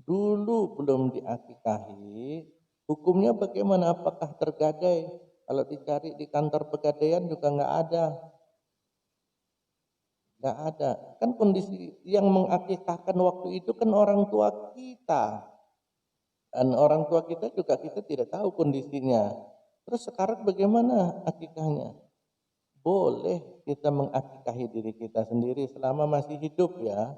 dulu belum diakikahi, hukumnya bagaimana? Apakah tergadai? Kalau dicari di kantor pegadaian juga nggak ada. Nggak ada. Kan kondisi yang mengakikahkan waktu itu kan orang tua kita. Dan orang tua kita juga kita tidak tahu kondisinya. Terus sekarang bagaimana akikahnya? Boleh kita mengakikahi diri kita sendiri selama masih hidup ya.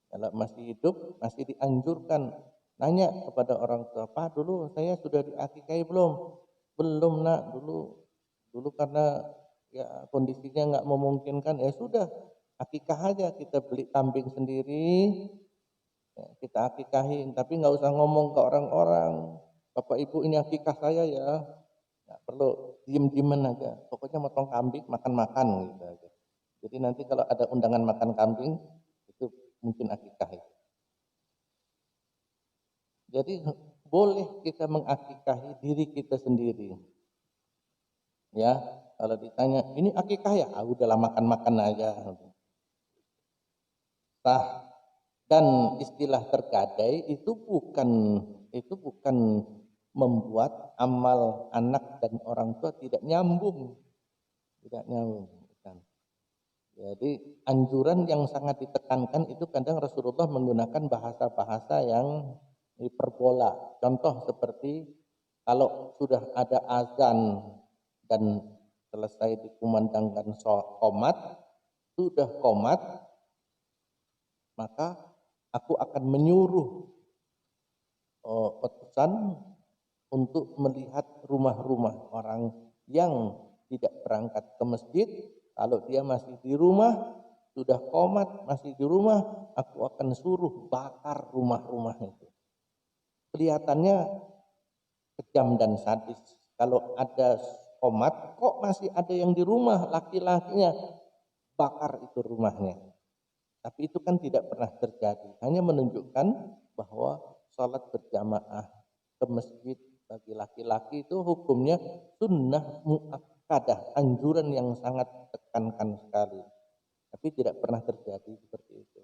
Kalau masih hidup masih dianjurkan. Nanya kepada orang tua, Pak dulu saya sudah diakikahi belum? Belum nak, dulu karena ya kondisinya nggak memungkinkan, ya sudah akikah aja, kita beli kambing sendiri, ya, kita akikahin, tapi nggak usah ngomong ke orang-orang, Bapak Ibu ini akikah saya ya, nggak perlu, diem-dieman aja, pokoknya motong kambing, makan-makan gitu aja. Jadi nanti kalau ada undangan makan kambing, itu mungkin akikah itu. Jadi boleh kita mengakikahi diri kita sendiri. Ya, kalau ditanya, ini akikah ya? Ah, udahlah makan-makan aja. Sah. Dan istilah tergadai itu bukan membuat amal anak dan orang tua tidak nyambung. Tidak nyambung. Bukan. Jadi anjuran yang sangat ditekankan itu kadang Rasulullah menggunakan bahasa-bahasa yang hiperbola. Contoh seperti kalau sudah ada azan dan selesai dikumandangkan qomat, sudah qomat, maka aku akan menyuruh petusan untuk melihat rumah-rumah orang yang tidak berangkat ke masjid. Kalau dia masih di rumah, sudah qomat, masih di rumah, aku akan suruh bakar rumah-rumah itu. Kelihatannya kejam dan sadis. Kalau ada qomat, kok masih ada yang di rumah, laki-lakinya, bakar itu rumahnya. Tapi itu kan tidak pernah terjadi. Hanya menunjukkan bahwa sholat berjamaah ke masjid bagi laki-laki itu hukumnya sunnah muakkadah, anjuran yang sangat tekankan sekali. Tapi tidak pernah terjadi seperti itu.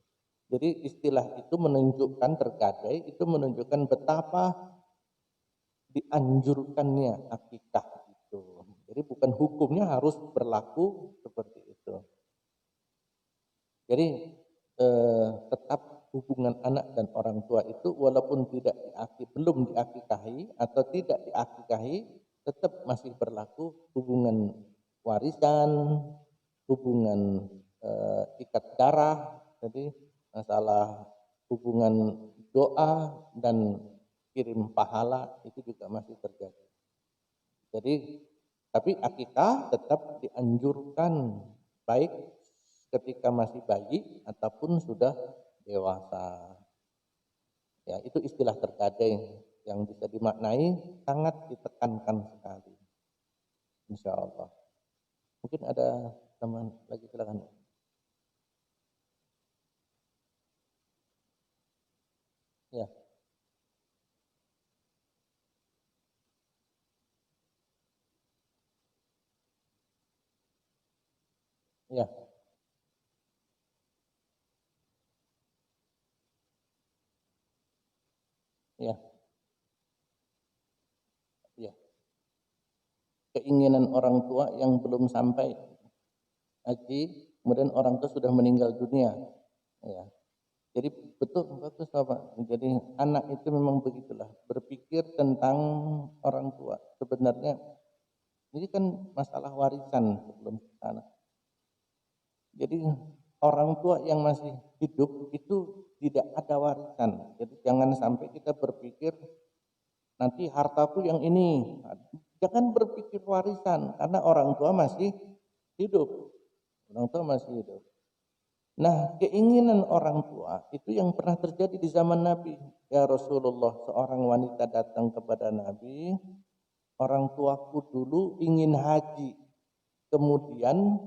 Jadi istilah itu menunjukkan tergadai, itu menunjukkan betapa dianjurkannya akikah itu. Jadi bukan hukumnya harus berlaku seperti itu. Jadi tetap hubungan anak dan orang tua itu walaupun belum diakikahi atau tidak diakikahi, tetap masih berlaku hubungan warisan, hubungan ikat darah. Jadi masalah hubungan doa dan kirim pahala itu juga masih terjadi. Jadi tapi akikah tetap dianjurkan, baik ketika masih bayi ataupun sudah dewasa. Ya, itu istilah tergadai yang bisa dimaknai sangat ditekankan sekali. Insya Allah. Mungkin ada teman lagi, silakan. Ya, ya, ya, ya. Keinginan orang tua yang belum sampai. haji, kemudian orang tua sudah meninggal dunia. Ya. Jadi betul, bagus Bapak. Jadi anak itu memang begitulah, berpikir tentang orang tua. Sebenarnya ini kan masalah warisan sebelum sana. Jadi orang tua yang masih hidup itu tidak ada warisan. Jadi jangan sampai kita berpikir nanti hartaku yang ini. Jangan berpikir warisan karena orang tua masih hidup. Orang tua masih hidup. Nah, keinginan orang tua itu yang pernah terjadi di zaman Nabi. Ya Rasulullah, seorang wanita datang kepada Nabi, orang tuaku dulu ingin haji. Kemudian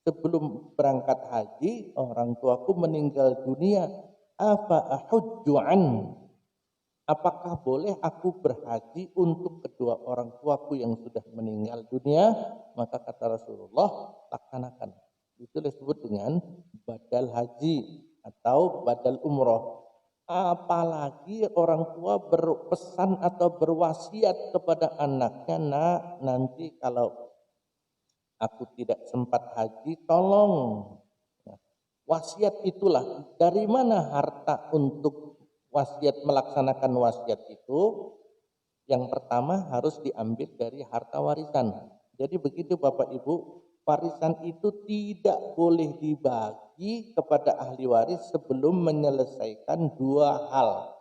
sebelum berangkat haji, orang tuaku meninggal dunia. Afa ahujju an? Apakah boleh aku berhaji untuk kedua orang tuaku yang sudah meninggal dunia? Maka kata Rasulullah, laksanakan. Itu disebut dengan badal haji atau badal umroh. Apalagi orang tua berpesan atau berwasiat kepada anaknya, nak, nanti kalau aku tidak sempat haji, tolong. Wasiat itulah, dari mana harta untuk wasiat, melaksanakan wasiat itu? Yang pertama harus diambil dari harta warisan. Jadi begitu Bapak Ibu, warisan itu tidak boleh dibagi kepada ahli waris sebelum menyelesaikan dua hal.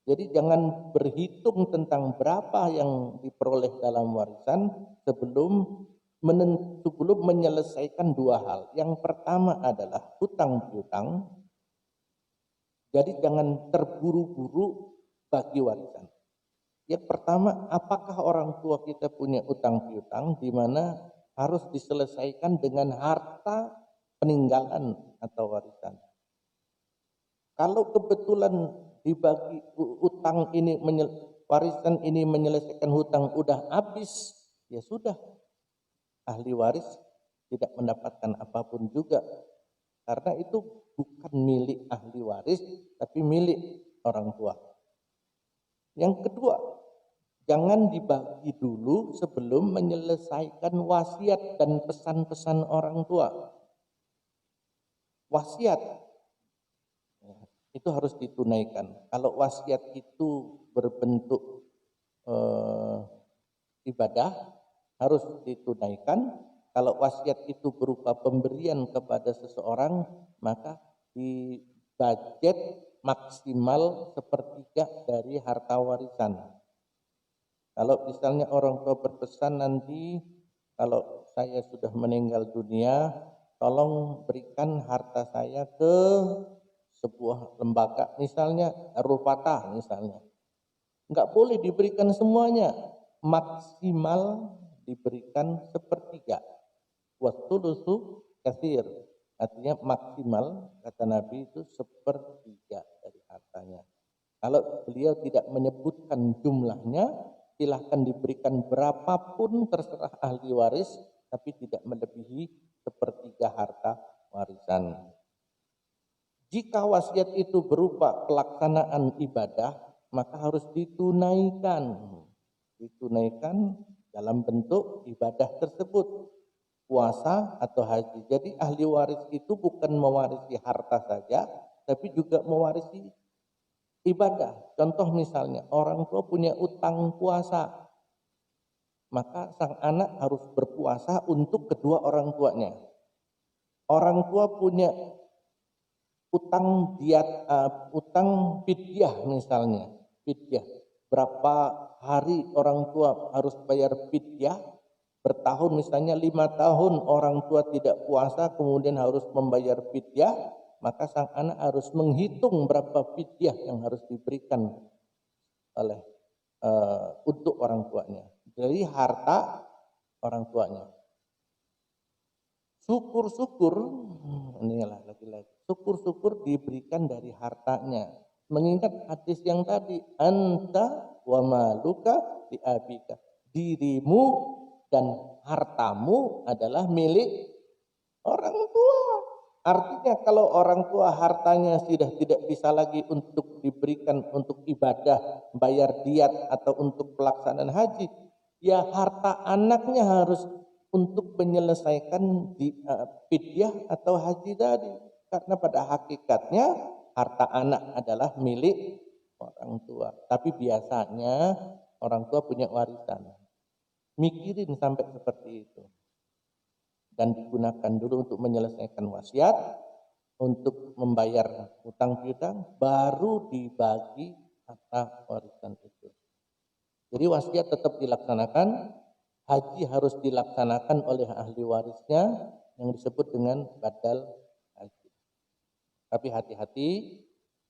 Jadi jangan berhitung tentang berapa yang diperoleh dalam warisan sebelum menyelesaikan dua hal. Yang pertama adalah hutang piutang. Jadi jangan terburu-buru bagi warisan. Yang pertama, apakah orang tua kita punya utang piutang di mana harus diselesaikan dengan harta peninggalan atau warisan. Kalau kebetulan dibagi utang ini, warisan ini menyelesaikan hutang udah habis, ya sudah, ahli waris tidak mendapatkan apapun juga, karena itu bukan milik ahli waris tapi milik orang tua. Yang kedua, jangan dibagi dulu sebelum menyelesaikan wasiat dan pesan-pesan orang tua. Wasiat itu harus ditunaikan. Kalau wasiat itu berbentuk ibadah, harus ditunaikan. Kalau wasiat itu berupa pemberian kepada seseorang, maka di budget maksimal sepertiga dari harta warisan. Kalau misalnya orang tua berpesan nanti kalau saya sudah meninggal dunia, tolong berikan harta saya ke sebuah lembaga, misalnya Darul Fatah misalnya. Enggak boleh diberikan semuanya, maksimal diberikan sepertiga. Wathulutsu katsir, artinya maksimal kata Nabi itu sepertiga dari hartanya. Kalau beliau tidak menyebutkan jumlahnya, silahkan diberikan berapapun terserah ahli waris, tapi tidak melebihi sepertiga harta warisan. Jika wasiat itu berupa pelaksanaan ibadah, maka harus ditunaikan. Ditunaikan dalam bentuk ibadah tersebut, puasa atau haji. Jadi ahli waris itu bukan mewarisi harta saja, tapi juga mewarisi ibadah. Contoh misalnya, orang tua punya utang puasa, maka sang anak harus berpuasa untuk kedua orang tuanya. Orang tua punya utang utang fidyah misalnya, fidyah. Berapa hari orang tua harus bayar fidyah? Bertahun misalnya 5 tahun orang tua tidak puasa kemudian harus membayar fidyah, maka sang anak harus menghitung berapa fidyah yang harus diberikan oleh untuk orang tuanya dari harta orang tuanya. Syukur-syukur, inilah lagi-lagi, syukur-syukur diberikan dari hartanya. Mengingat hadis yang tadi, anta wa maluka li abika, dirimu dan hartamu adalah milik orang tua. Artinya kalau orang tua hartanya sudah tidak bisa lagi untuk diberikan untuk ibadah, bayar diat atau untuk pelaksanaan haji, ya harta anaknya harus untuk menyelesaikan fidyah atau haji tadi. Karena pada hakikatnya harta anak adalah milik orang tua. Tapi biasanya orang tua punya warisan. Mikirin sampai seperti itu. Dan digunakan dulu untuk menyelesaikan wasiat, untuk membayar hutang piutang, baru dibagi harta warisan itu. Jadi wasiat tetap dilaksanakan, haji harus dilaksanakan oleh ahli warisnya yang disebut dengan badal haji. Tapi hati-hati,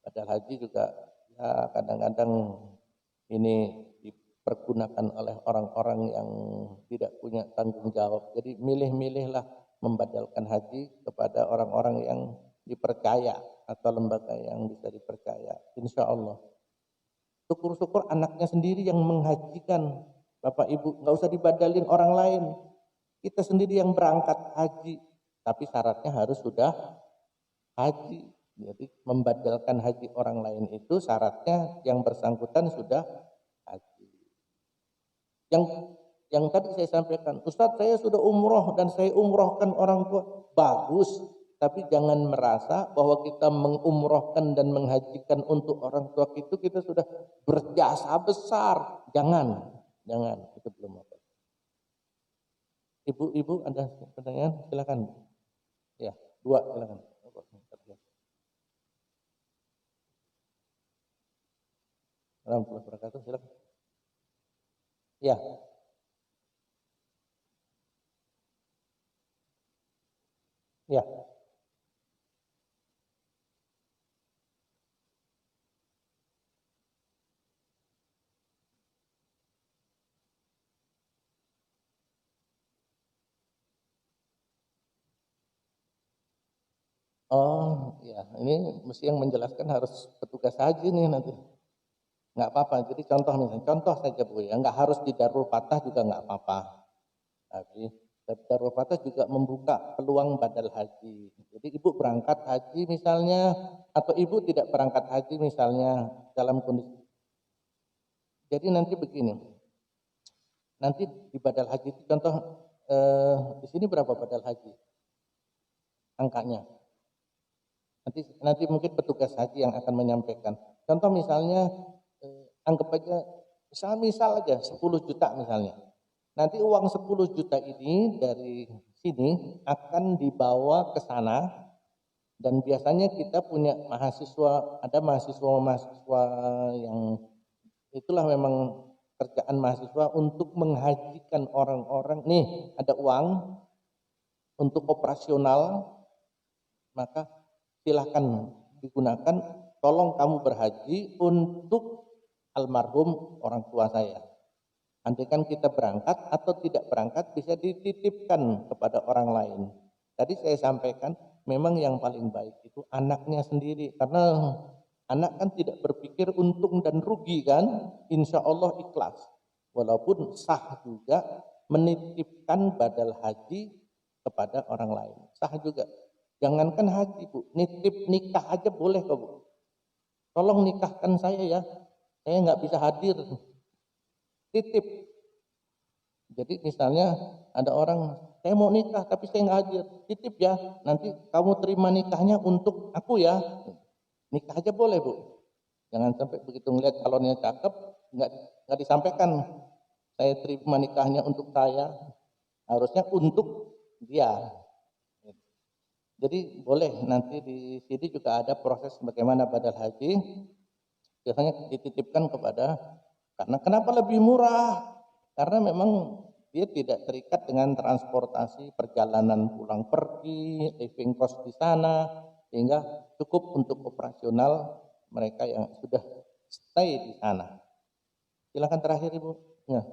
badal haji juga ya kadang-kadang ini dipergunakan oleh orang-orang yang tidak punya tanggung jawab. Jadi milih-milihlah membadalkan haji kepada orang-orang yang dipercaya atau lembaga yang bisa dipercaya. Insya Allah. Syukur-syukur anaknya sendiri yang menghajikan. Bapak Ibu, nggak usah dibadalin orang lain. Kita sendiri yang berangkat haji. Tapi syaratnya harus sudah haji. Jadi membadalkan haji orang lain itu syaratnya yang bersangkutan sudah haji. Yang tadi saya sampaikan, Ustadz saya sudah umroh dan saya umrohkan orang tua. Bagus. Tapi jangan merasa bahwa kita mengumrohkan dan menghajikan untuk orang tua kita sudah berjasa besar. Jangan, itu belum apa. Ibu ada pertanyaan? Silakan. Ya, 2 silakan. Warahmatullahi wabarakatuh. Silakan. Ya. Ya. Oh, ya. Ini mesti yang menjelaskan harus petugas haji nih nanti. Nggak apa-apa. Jadi contoh saja Bu ya. Nggak harus di Darul Fatah juga nggak apa-apa. Tapi Darul Fatah juga membuka peluang badal haji. Jadi ibu berangkat haji misalnya, atau ibu tidak berangkat haji misalnya dalam kondisi. Jadi nanti begini. Nanti di badal haji itu contoh di sini berapa badal haji? Angkanya. Nanti mungkin petugas haji yang akan menyampaikan. Contoh misalnya anggap aja misal aja 10 juta misalnya. Nanti uang 10 juta ini dari sini akan dibawa ke sana dan biasanya kita punya mahasiswa, ada mahasiswa yang itulah memang kerjaan mahasiswa untuk menghajikan orang-orang. Nih ada uang untuk operasional, maka silahkan digunakan, tolong kamu berhaji untuk almarhum orang tua saya. Andaikan kita berangkat atau tidak berangkat bisa dititipkan kepada orang lain. Tadi saya sampaikan memang yang paling baik itu anaknya sendiri, karena anak kan tidak berpikir untung dan rugi kan, insya Allah ikhlas. Walaupun sah juga menitipkan badal haji kepada orang lain, sah juga. Jangankan haji Bu, nitip nikah aja boleh kok Bu. Tolong nikahkan saya ya, saya nggak bisa hadir. Titip. Jadi misalnya ada orang, saya mau nikah tapi saya nggak hadir, titip ya, nanti kamu terima nikahnya untuk aku ya. Nikah aja boleh Bu. Jangan sampai begitu ngeliat calonnya cakep, nggak disampaikan. Saya terima nikahnya untuk saya, harusnya untuk dia. Jadi boleh nanti di sini juga ada proses bagaimana badal haji. Biasanya dititipkan kepada, karena kenapa lebih murah? Karena memang dia tidak terikat dengan transportasi perjalanan pulang pergi, living cost di sana, sehingga cukup untuk operasional mereka yang sudah stay di sana. Silakan terakhir Ibu. Ya.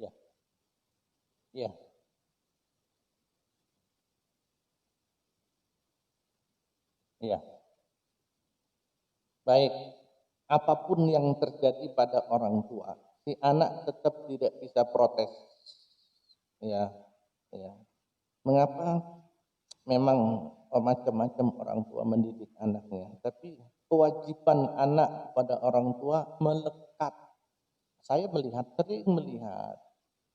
Ya. Ya. Ya. Baik. apapun yang terjadi pada orang tua, si anak tetap tidak bisa protes. Ya, ya. Mengapa? Memang macam-macam orang tua mendidik anaknya, tapi kewajiban anak pada orang tua melekat. Saya sering melihat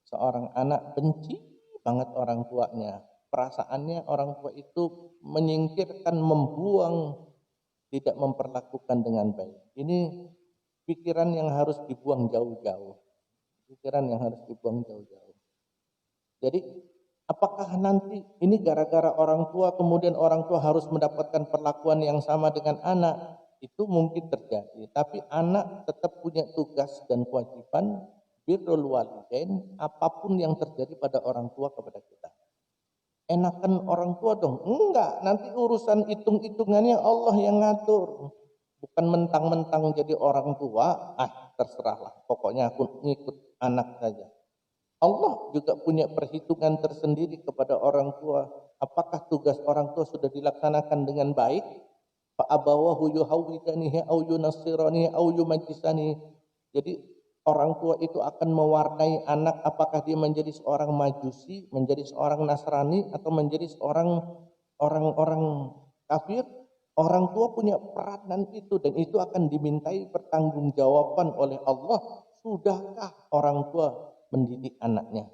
seorang anak benci banget orang tuanya. Perasaannya orang tua itu menyingkirkan, membuang, tidak memperlakukan dengan baik. Ini pikiran yang harus dibuang jauh-jauh. Pikiran yang harus dibuang jauh-jauh. Jadi apakah nanti ini gara-gara orang tua kemudian orang tua harus mendapatkan perlakuan yang sama dengan anak? Itu mungkin terjadi, tapi anak tetap punya tugas dan kewajiban birrul walidain apapun yang terjadi pada orang tua kepada kita. Enakan orang tua dong? Enggak, nanti urusan hitung-hitungannya Allah yang ngatur. Bukan mentang-mentang jadi orang tua, terserahlah, pokoknya aku ngikut anak saja. Allah juga punya perhitungan tersendiri kepada orang tua. Apakah tugas orang tua sudah dilaksanakan dengan baik? Fa abawahu yuhawwidanihi au yunassiranihi au yumajjisani. Jadi orang tua itu akan mewarnai anak apakah dia menjadi seorang majusi, menjadi seorang Nasrani atau menjadi seorang orang-orang kafir. Orang tua punya peranan itu dan itu akan dimintai pertanggungjawaban oleh Allah. Sudahkah orang tua mendidik anaknya?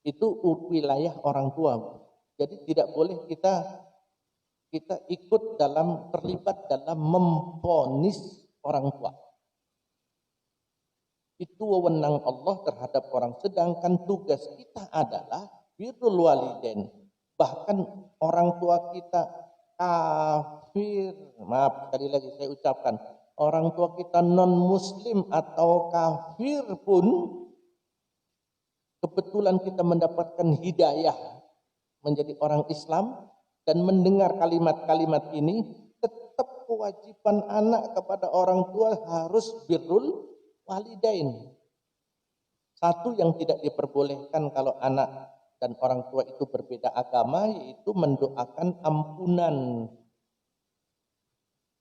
Itu wilayah orang tua. Jadi tidak boleh kita ikut terlibat dalam memvonis orang tua. Itu wewenang Allah terhadap orang. Sedangkan tugas kita adalah birrul walidain. Bahkan orang tua kita kafir, maaf sekali lagi saya ucapkan, orang tua kita non muslim atau kafir pun, kebetulan kita mendapatkan hidayah menjadi orang Islam dan mendengar kalimat-kalimat ini, tetap kewajiban anak kepada orang tua harus birrul walidain. Satu yang tidak diperbolehkan kalau anak dan orang tua itu berbeda agama, yaitu mendoakan ampunan.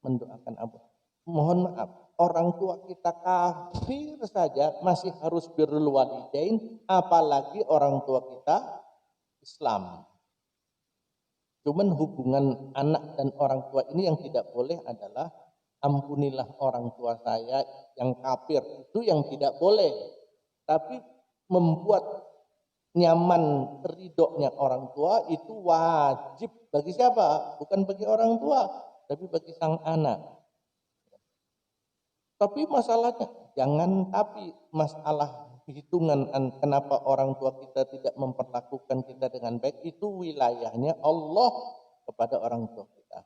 Mendoakan ampunan. Mohon maaf, orang tua kita kafir saja masih harus birrul walidain, apalagi orang tua kita Islam. Cuman hubungan anak dan orang tua ini yang tidak boleh adalah ampunilah orang tua saya yang kafir, itu yang tidak boleh. Tapi membuat nyaman ridhonya orang tua itu wajib bagi siapa? Bukan bagi orang tua, tapi bagi sang anak. Tapi masalahnya, masalah hitungan kenapa orang tua kita tidak memperlakukan kita dengan baik, itu wilayahnya Allah kepada orang tua kita.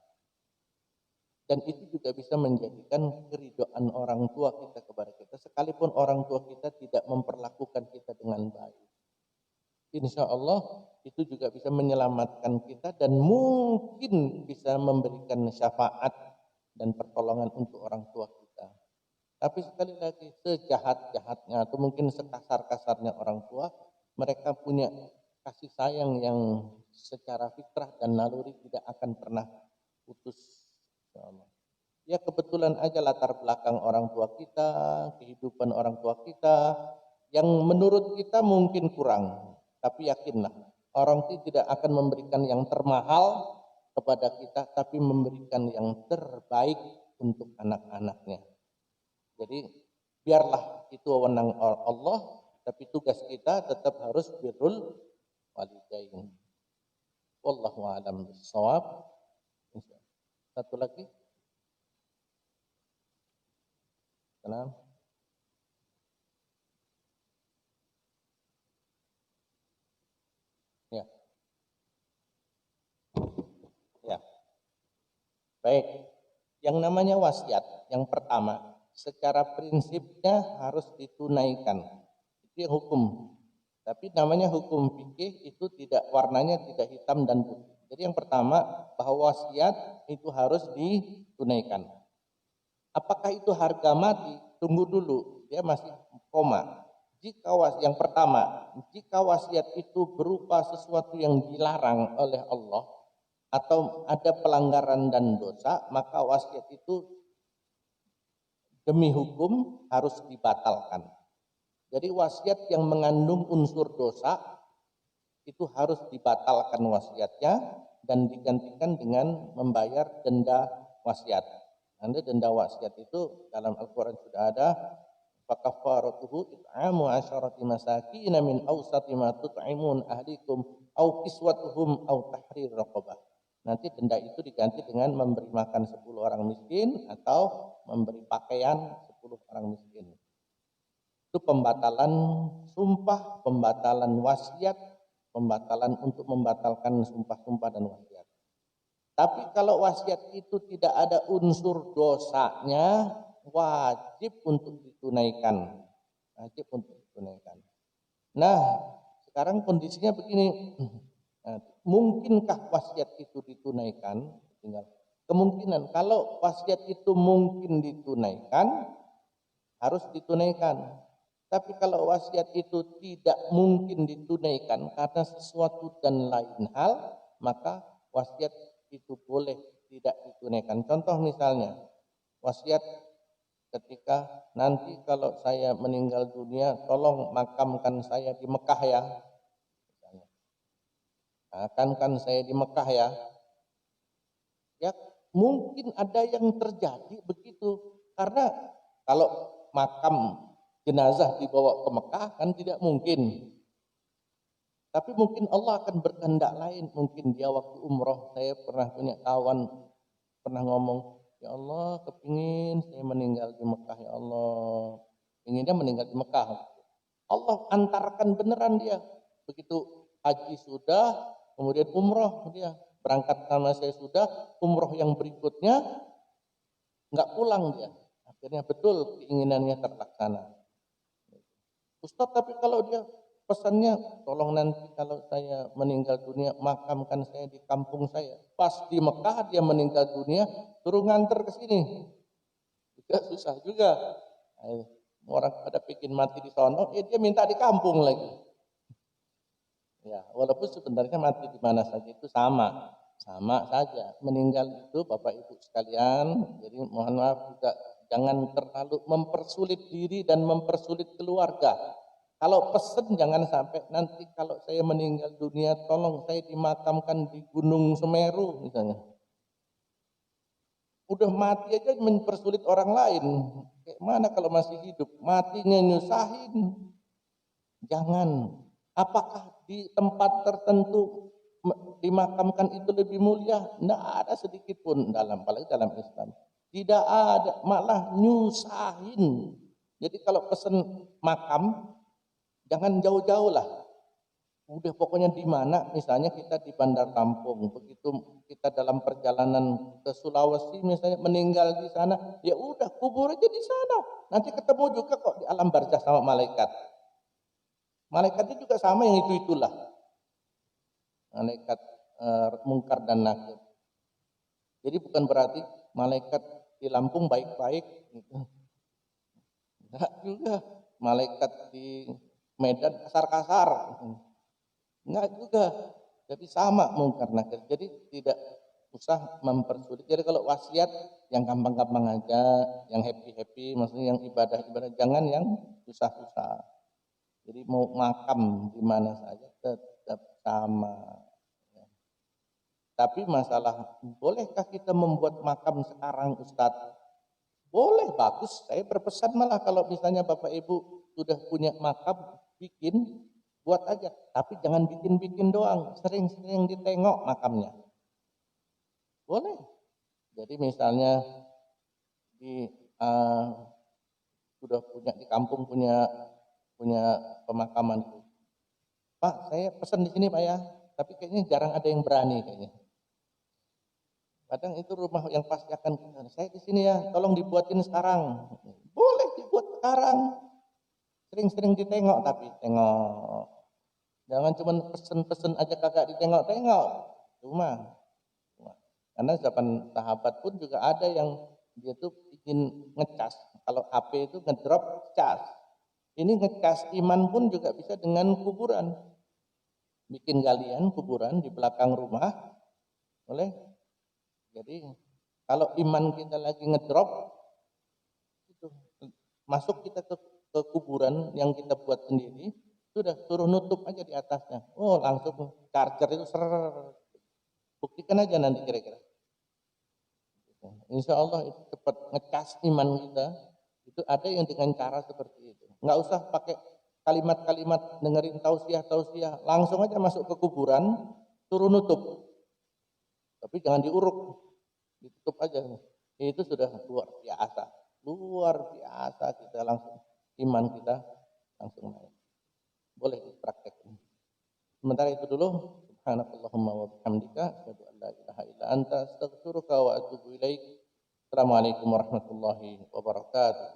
Dan itu juga bisa menjadikan keridhaan orang tua kita kepada kita, sekalipun orang tua kita tidak memperlakukan kita dengan baik. Insya Allah itu juga bisa menyelamatkan kita dan mungkin bisa memberikan syafaat dan pertolongan untuk orang tua kita. Tapi sekali lagi, sejahat-jahatnya atau mungkin sekasar-kasarnya orang tua, mereka punya kasih sayang yang secara fitrah dan naluri tidak akan pernah putus. Ya kebetulan aja latar belakang orang tua kita, kehidupan orang tua kita, yang menurut kita mungkin kurang. Tapi yakinlah, orang itu tidak akan memberikan yang termahal kepada kita, tapi memberikan yang terbaik untuk anak-anaknya. Jadi biarlah itu wewenang Allah, tapi tugas kita tetap harus birrul walidain. Wallahu a'lam bishawab. Satu lagi. Kenapa? Ya. Ya. Baik. Yang namanya wasiat, yang pertama, secara prinsipnya harus ditunaikan. Itu yang hukum. Tapi namanya hukum fikih itu tidak, warnanya tidak hitam dan putih. Jadi yang pertama, bahwa wasiat itu harus ditunaikan. Apakah itu harga mati? Tunggu dulu, dia masih koma. Yang pertama, jika wasiat itu berupa sesuatu yang dilarang oleh Allah atau ada pelanggaran dan dosa, maka wasiat itu demi hukum harus dibatalkan. Jadi wasiat yang mengandung unsur dosa itu harus dibatalkan wasiatnya dan digantikan dengan membayar denda wasiat. Anda denda wasiat itu dalam Al-Quran sudah ada. Fakafaratuhu it'amu asyarati masakin min awsati ma tut'imun ahlikum au kiswatuhum au tahrir raqabah. Nanti denda itu diganti dengan memberi makan 10 orang miskin atau memberi pakaian 10 orang miskin. Itu pembatalan sumpah, pembatalan wasiat, pembatalan untuk membatalkan sumpah-sumpah dan wasiat. Tapi kalau wasiat itu tidak ada unsur dosanya, wajib untuk ditunaikan. Wajib untuk ditunaikan. Nah, sekarang kondisinya begini. Nah, mungkinkah wasiat itu ditunaikan? Tinggal kemungkinan. Kalau wasiat itu mungkin ditunaikan, harus ditunaikan. Tapi kalau wasiat itu tidak mungkin ditunaikan karena sesuatu dan lain hal, maka wasiat itu boleh tidak ditunaikan. Contoh misalnya, wasiat ketika nanti kalau saya meninggal dunia, tolong makamkan saya di Mekah ya. Makamkan saya di Mekah ya. Ya mungkin ada yang terjadi begitu. Karena kalau makam jenazah dibawa ke Mekah kan tidak mungkin. Tapi mungkin Allah akan berkehendak lain. Mungkin dia waktu umroh, saya pernah punya kawan pernah ngomong, ya Allah kepingin saya meninggal di Mekah ya Allah. Inginnya meninggal di Mekah. Allah antarkan beneran dia. Begitu haji sudah, kemudian umroh dia. Berangkat sama saya sudah, umroh yang berikutnya nggak pulang dia. Akhirnya betul keinginannya terlaksana. Ustadz, tapi kalau dia pesannya, tolong nanti kalau saya meninggal dunia, makamkan saya di kampung saya. Pas di Mekah dia meninggal dunia, suruh nganter ke sini. Juga susah juga. Orang pada bikin mati di sono, dia minta di kampung lagi. Ya, walaupun sebenarnya mati di mana saja itu sama saja. Meninggal itu Bapak Ibu sekalian, jadi mohon maaf juga jangan terlalu mempersulit diri dan mempersulit keluarga. Kalau pesen jangan sampai nanti kalau saya meninggal dunia tolong saya dimakamkan di Gunung Semeru misalnya. Udah mati aja mempersulit orang lain. Kayak mana kalau masih hidup? Matinya nyusahin. Jangan. Apakah di tempat tertentu dimakamkan itu lebih mulia? Tidak ada sedikit pun apalagi dalam Islam. Tidak ada, malah nyusahin. Jadi kalau pesen makam, jangan jauh-jauh lah. Udah pokoknya di mana, misalnya kita di Bandar Lampung, begitu kita dalam perjalanan ke Sulawesi misalnya meninggal di sana, ya udah kubur aja di sana. Nanti ketemu juga kok di alam barzah sama malaikat. Malaikatnya juga sama yang itulah. Malaikat mungkar dan nakir. Jadi bukan berarti malaikat di Lampung baik-baik gitu. Enggak juga. Malaikat di Medan kasar-kasar. Enggak juga. Jadi sama mungkar nakir. Jadi tidak usah mempersulit. Jadi kalau wasiat yang gampang-gampang aja, yang happy-happy, maksudnya yang ibadah-ibadah, jangan yang susah-susah. Jadi mau makam di mana saja tetap sama. Tapi masalah, bolehkah kita membuat makam sekarang Ustadz? Boleh, bagus. Saya berpesan malah kalau misalnya Bapak Ibu sudah punya makam, bikin, buat aja. Tapi jangan bikin-bikin doang, sering-sering ditengok makamnya. Boleh. Jadi misalnya sudah punya di kampung punya pemakaman. Pak, saya pesan di sini Pak ya, tapi kayaknya jarang ada yang berani kayaknya. Kadang itu rumah yang pasti akan, saya di sini ya, tolong dibuatin sekarang. Boleh dibuat sekarang. Sering-sering ditengok tapi tengok. Jangan cuma pesen-pesen aja kagak ditengok-tengok. Cuma. Karena zaman sahabat pun juga ada yang dia tuh ingin ngecas. Kalau HP itu ngedrop cas. Ini ngecas iman pun juga bisa dengan kuburan. Bikin galian kuburan di belakang rumah. Boleh. Jadi kalau iman kita lagi ngedrop, itu masuk kita ke kuburan yang kita buat sendiri, sudah suruh nutup aja di atasnya. Oh, langsung charger itu buktikan aja nanti kira-kira. Insya Allah itu cepat ngecas iman kita. Itu ada yang dengan cara seperti itu. Nggak usah pakai kalimat-kalimat dengerin tausiah, langsung aja masuk ke kuburan, suruh nutup. Tapi jangan diuruk, ditutup aja. Itu sudah luar biasa kita langsung iman kita langsung naik. Boleh dipraktekkan. Sementara itu dulu. Subhanakallahumma wa bihamdika asyhadu an la ilaha illa anta astaghfiruka wa atubu ilaik. Assalamualaikum warahmatullahi wabarakatuh.